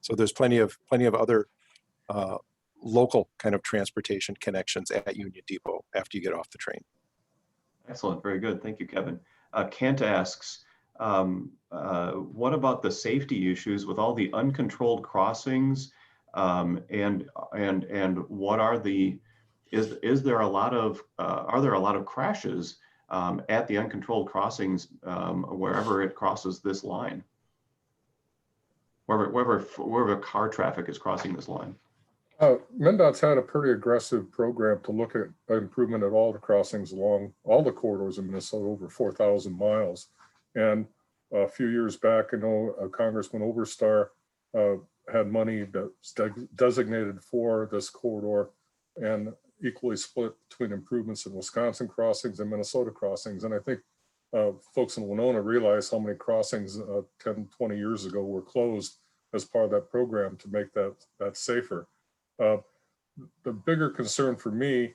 So there's plenty of other local kind of transportation connections at Union Depot after you get off the train. Excellent, very good. Thank you, Kevin. Kent asks, what about the safety issues with all the uncontrolled crossings? And what are the, is there a lot of, are there a lot of crashes at the uncontrolled crossings wherever it crosses this line? Wherever car traffic is crossing this line? MnDOT's had a pretty aggressive program to look at improvement at all the crossings along all the corridors in Minnesota, over 4,000 miles. And a few years back, I know Congressman Overstar had money that's designated for this corridor and equally split between improvements in Wisconsin crossings and Minnesota crossings. And I think folks in Winona realize how many crossings 10, 20 years ago were closed as part of that program to make that safer. The bigger concern for me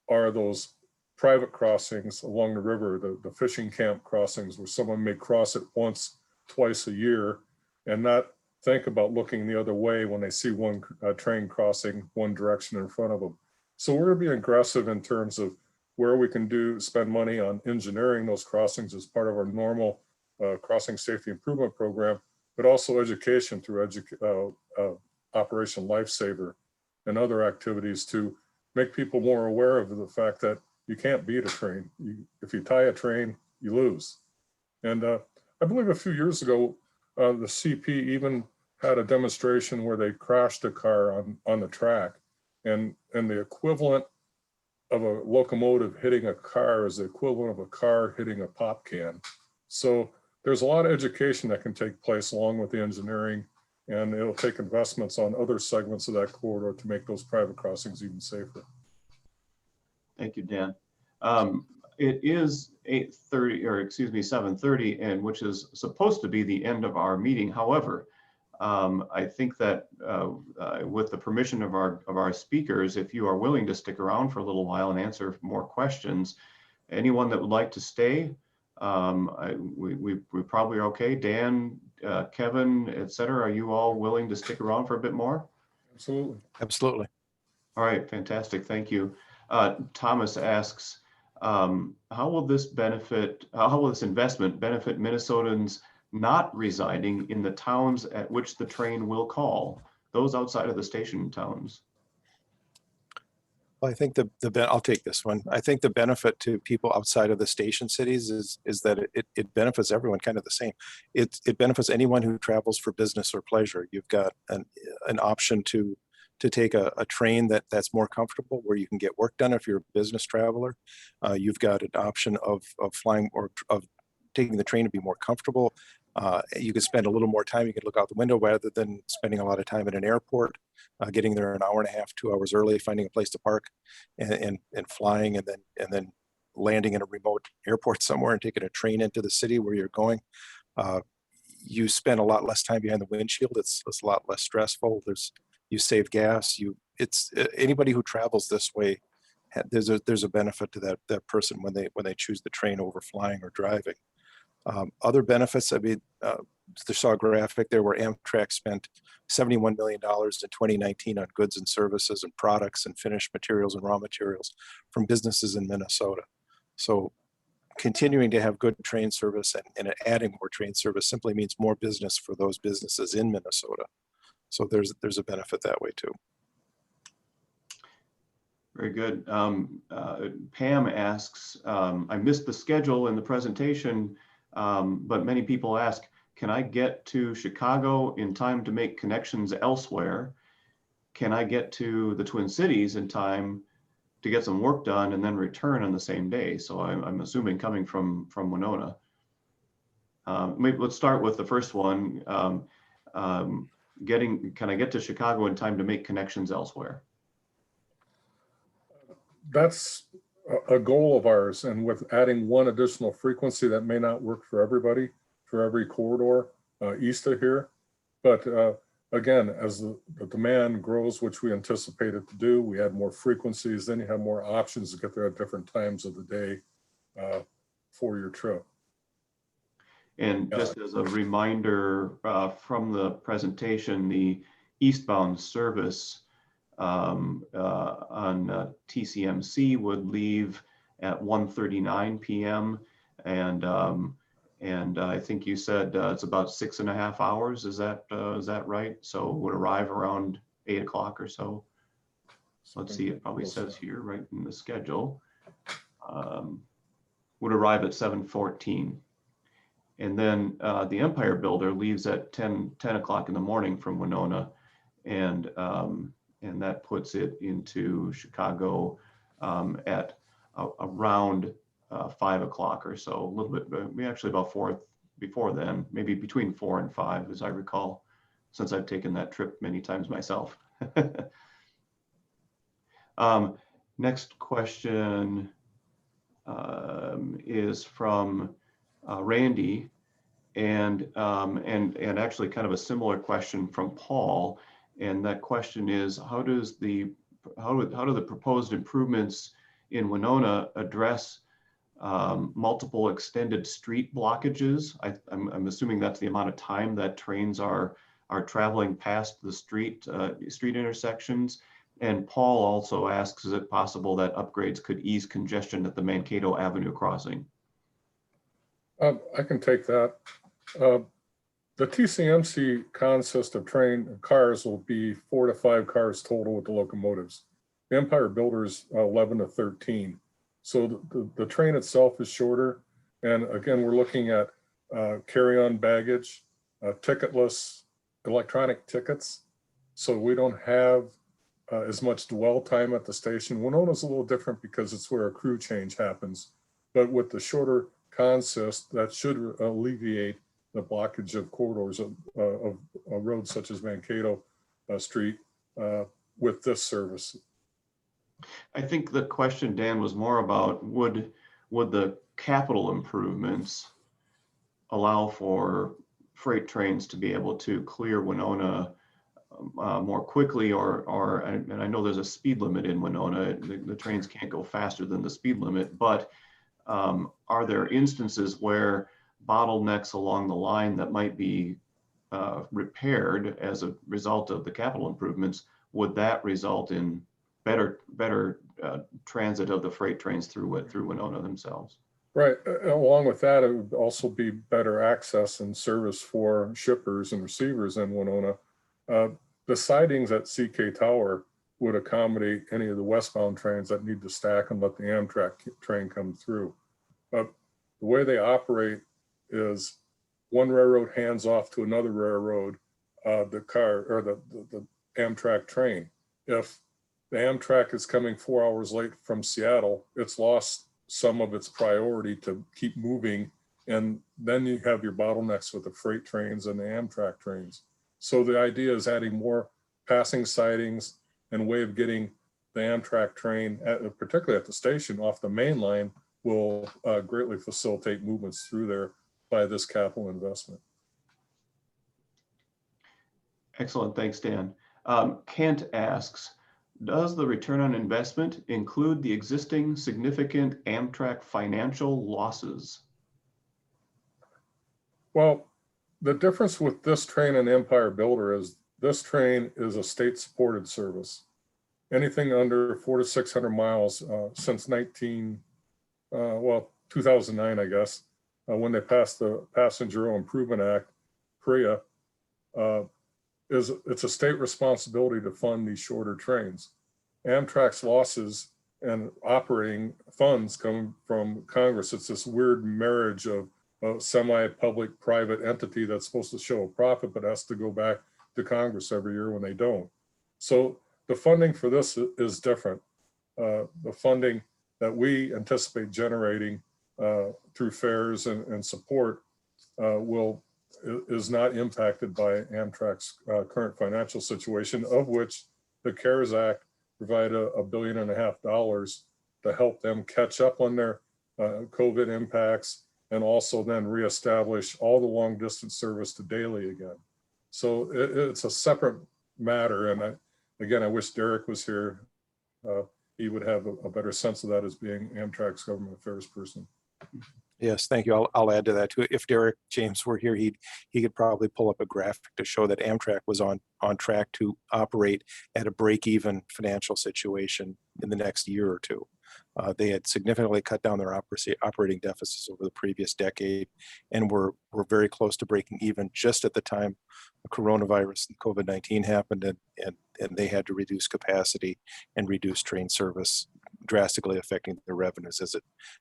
are those private crossings along the river, the fishing camp crossings where someone may cross it once, twice a year and not think about looking the other way when they see one train crossing one direction in front of them. So we're going to be aggressive in terms of where we can spend money on engineering those crossings as part of our normal crossing safety improvement program, but also education through Operation Lifesaver and other activities to make people more aware of the fact that you can't beat a train. If you tie a train, you lose. And I believe a few years ago, the CP even had a demonstration where they crashed a car on the track, and the equivalent of a locomotive hitting a car is the equivalent of a car hitting a pop can. So there's a lot of education that can take place along with the engineering, and it'll take investments on other segments of that corridor to make those private crossings even safer. Thank you, Dan. It is 8:30, or excuse me, 7:30, and which is supposed to be the end of our meeting. However, I think that with the permission of our speakers, if you are willing to stick around for a little while and answer more questions, anyone that would like to stay, we probably are okay. Dan, Kevin, et cetera, are you all willing to stick around for a bit more? Absolutely. Absolutely. All right, fantastic, thank you. Thomas asks, how will this investment benefit Minnesotans not residing in the towns at which the train will call, those outside of the station towns? Well, I think I'll take this one. I think the benefit to people outside of the station cities is that it benefits everyone kind of the same. It benefits anyone who travels for business or pleasure. You've got an option to take a train that's more comfortable, where you can get work done if you're a business traveler. You've got an option of flying or of taking the train to be more comfortable. You could spend a little more time. You could look out the window rather than spending a lot of time at an airport, getting there an hour and a half, 2 hours early, finding a place to park, and flying, and then landing in a remote airport somewhere and taking a train into the city where you're going. You spend a lot less time behind the windshield. It's a lot less stressful. You save gas. It's anybody who travels this way, there's a benefit to that person when they choose the train over flying or driving. Other benefits, I mean, they saw a graphic there where Amtrak spent $71 million in 2019 on goods and services and products and finished materials and raw materials from businesses in Minnesota. So continuing to have good train service and adding more train service simply means more business for those businesses in Minnesota. So there's a benefit that way too. Very good. Pam asks, I missed the schedule in the presentation, but many people ask, can I get to Chicago in time to make connections elsewhere? Can I get to the Twin Cities in time to get some work done and then return on the same day? So I'm assuming coming from Winona. Maybe let's start with the first one. can I get to Chicago in time to make connections elsewhere? That's a goal of ours. And with adding one additional frequency, that may not work for everybody, for every corridor east of here. But again, as the demand grows, which we anticipate it to do, we add more frequencies, then you have more options to get there at different times of the day for your trip. And just as a reminder from the presentation, the eastbound service on TCMC would leave at 1:39 p.m. and I think you said it's about 6.5 hours. Is that right? So it would arrive around 8 o'clock or so. Let's see, it probably says here right in the schedule. Would arrive at 7:14. And then the Empire Builder leaves at 10 o'clock in the morning from Winona, and that puts it into Chicago at around 5 o'clock or so, a little bit, actually about 4 before then, maybe between 4 and 5, as I recall, since I've taken that trip many times myself. Next question is from Randy, and actually kind of a similar question from Paul. And that question is, how do the proposed improvements in Winona address multiple extended street blockages? I'm assuming that's the amount of time that trains are traveling past the street intersections. And Paul also asks, is it possible that upgrades could ease congestion at the Mankato Avenue crossing? I can take that. The TCMC consist of train cars will be 4 to 5 cars total with the locomotives. The Empire Builder's 11 to 13. So the train itself is shorter. And again, we're looking at carry-on baggage, ticketless electronic tickets. So we don't have as much dwell time at the station. Winona's a little different because it's where a crew change happens. But with the shorter consist, that should alleviate the blockage of corridors of roads such as Mankato Street with this service. I think the question, Dan, was more about would the capital improvements allow for freight trains to be able to clear Winona more quickly, and I know there's a speed limit in Winona. The trains can't go faster than the speed limit, but are there instances where bottlenecks along the line that might be repaired as a result of the capital improvements, would that result in better transit of the freight trains through Winona themselves? Right. Along with that, it would also be better access and service for shippers and receivers in Winona. The sidings at CK Tower would accommodate any of the westbound trains that need to stack and let the Amtrak train come through. But the way they operate is one railroad hands off to another railroad the car or the Amtrak train. If the Amtrak is coming 4 hours late from Seattle, it's lost some of its priority to keep moving. And then you have your bottlenecks with the freight trains and the Amtrak trains. So the idea is adding more passing sidings and a way of getting the Amtrak train, particularly at the station off the main line, will greatly facilitate movements through there by this capital investment. Excellent, thanks, Dan. Kent asks, does the return on investment include the existing significant Amtrak financial losses? Well, the difference with this train and Empire Builder is this train is a state-supported service. Anything under 400 to 600 miles since 2009, I guess, when they passed the Passenger Improvement Act, PREA, it's a state responsibility to fund these shorter trains. Amtrak's losses and operating funds come from Congress. It's this weird marriage of a semi-public private entity that's supposed to show a profit, but has to go back to Congress every year when they don't. So the funding for this is different. The funding that we anticipate generating through fares and support will is not impacted by Amtrak's current financial situation, of which the CARES Act provided $1.5 billion to help them catch up on their COVID impacts, and also then reestablish all the long distance service to daily again. So it's a separate matter. And I wish Derek was here. He would have a better sense of that as being Amtrak's government affairs person. Yes, thank you. I'll add to that too. If Derek James were here, he could probably pull up a graphic to show that Amtrak was on track to operate at a break-even financial situation in the next year or two. They had significantly cut down their operating deficits over the previous decade, and were very close to breaking even just at the time the coronavirus and COVID-19 happened, and they had to reduce capacity and reduce train service, drastically affecting their revenues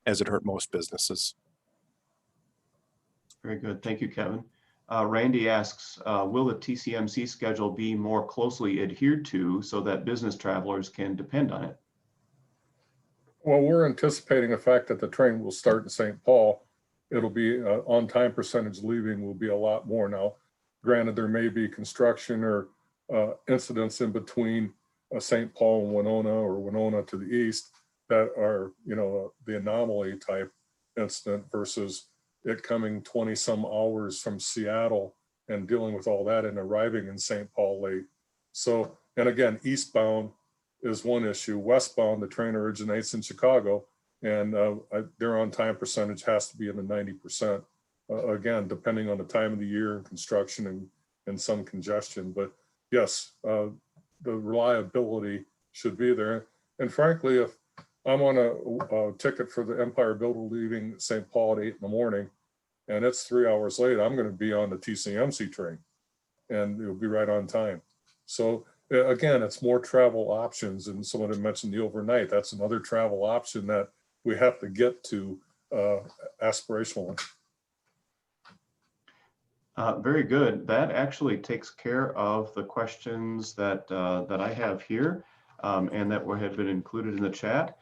as it hurt most businesses. Very good. Thank you, Kevin. Randy asks, will the TCMC schedule be more closely adhered to so that business travelers can depend on it? Well, we're anticipating the fact that the train will start in St. Paul. It'll be on-time percentage leaving will be a lot more now. Granted, there may be construction or incidents in between St. Paul and Winona, or Winona to the east, that are, the anomaly type incident versus it coming 20 some hours from Seattle and dealing with all that and arriving in St. Paul late. So, and again, eastbound is one issue. Westbound, the train originates in Chicago, and their on-time percentage has to be in the 90%. Again, depending on the time of the year and construction and some congestion. But yes, the reliability should be there. And frankly, if I'm on a ticket for the Empire Builder leaving St. Paul at 8 in the morning, and it's 3 hours late, I'm going to be on the TCMC train, and it'll be right on time. So again, it's more travel options, and someone had mentioned the overnight. That's another travel option that we have to get to aspirationally. Very good. That actually takes care of the questions that I have here and that have been included in the chat.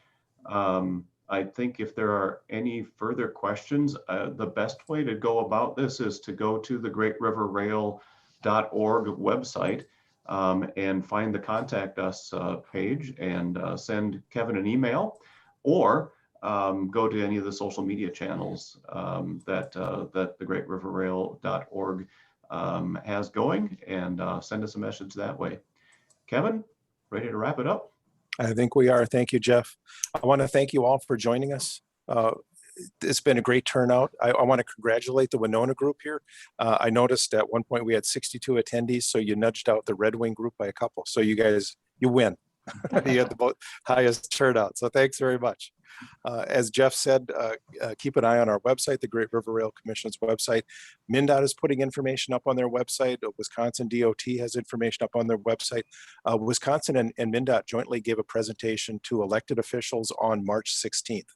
I think if there are any further questions, the best way to go about this is to go to the greatriverrail.org website and find the contact us page and send Kevin an email, or go to any of the social media channels that the greatriverrail.org has going, and send us a message that way. Kevin, ready to wrap it up? I think we are. Thank you, Jeff. I want to thank you all for joining us. It's been a great turnout. I want to congratulate the Winona group here. I noticed at one point we had 62 attendees, so you nudged out the Red Wing group by a couple. So you guys, you win. You had the highest turnout. So thanks very much. As Jeff said, keep an eye on our website, the Great River Rail Commission's website. MnDOT is putting information up on their website. Wisconsin DOT has information up on their website. Wisconsin and MnDOT jointly gave a presentation to elected officials on March 16th.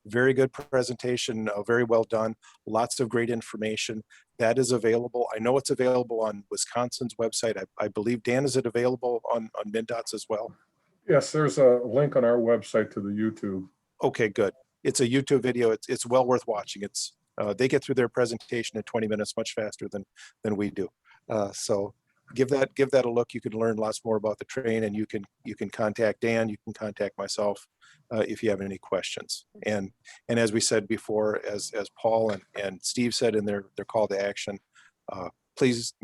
Very good presentation, very well done. Lots of great information. That is available. I know it's available on Wisconsin's website. I believe, Dan, is it available on MnDOT's as well? Yes, there's a link on our website to the YouTube. Okay, good. It's a YouTube video. It's well worth watching. It's they get through their presentation in 20 minutes, much faster than we do. So give that a look. You can learn lots more about the train, and you can contact Dan. You can contact myself if you have any questions. And as we said before, as Paul and Steve said in their call to action, please,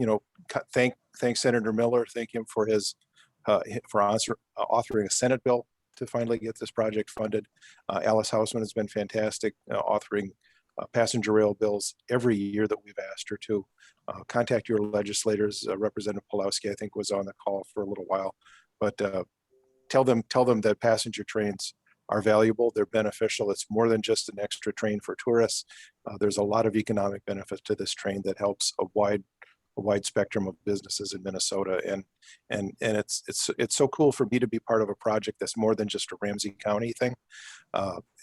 thank Senator Miller. Thank him for his for authoring a Senate bill to finally get this project funded. Alice Hausman has been fantastic, authoring passenger rail bills every year that we've asked her to. Contact your legislators. Representative Pulowski, I think, was on the call for a little while, but tell them that passenger trains are valuable. They're beneficial. It's more than just an extra train for tourists. There's a lot of economic benefit to this train that helps a wide spectrum of businesses in Minnesota, and it's so cool for me to be part of a project that's more than just a Ramsey County thing.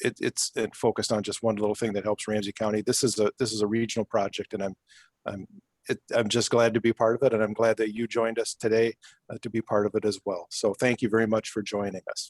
It's focused on just one little thing that helps Ramsey County. This is a regional project, and I'm just glad to be part of it, and I'm glad that you joined us today to be part of it as well. So thank you very much for joining us.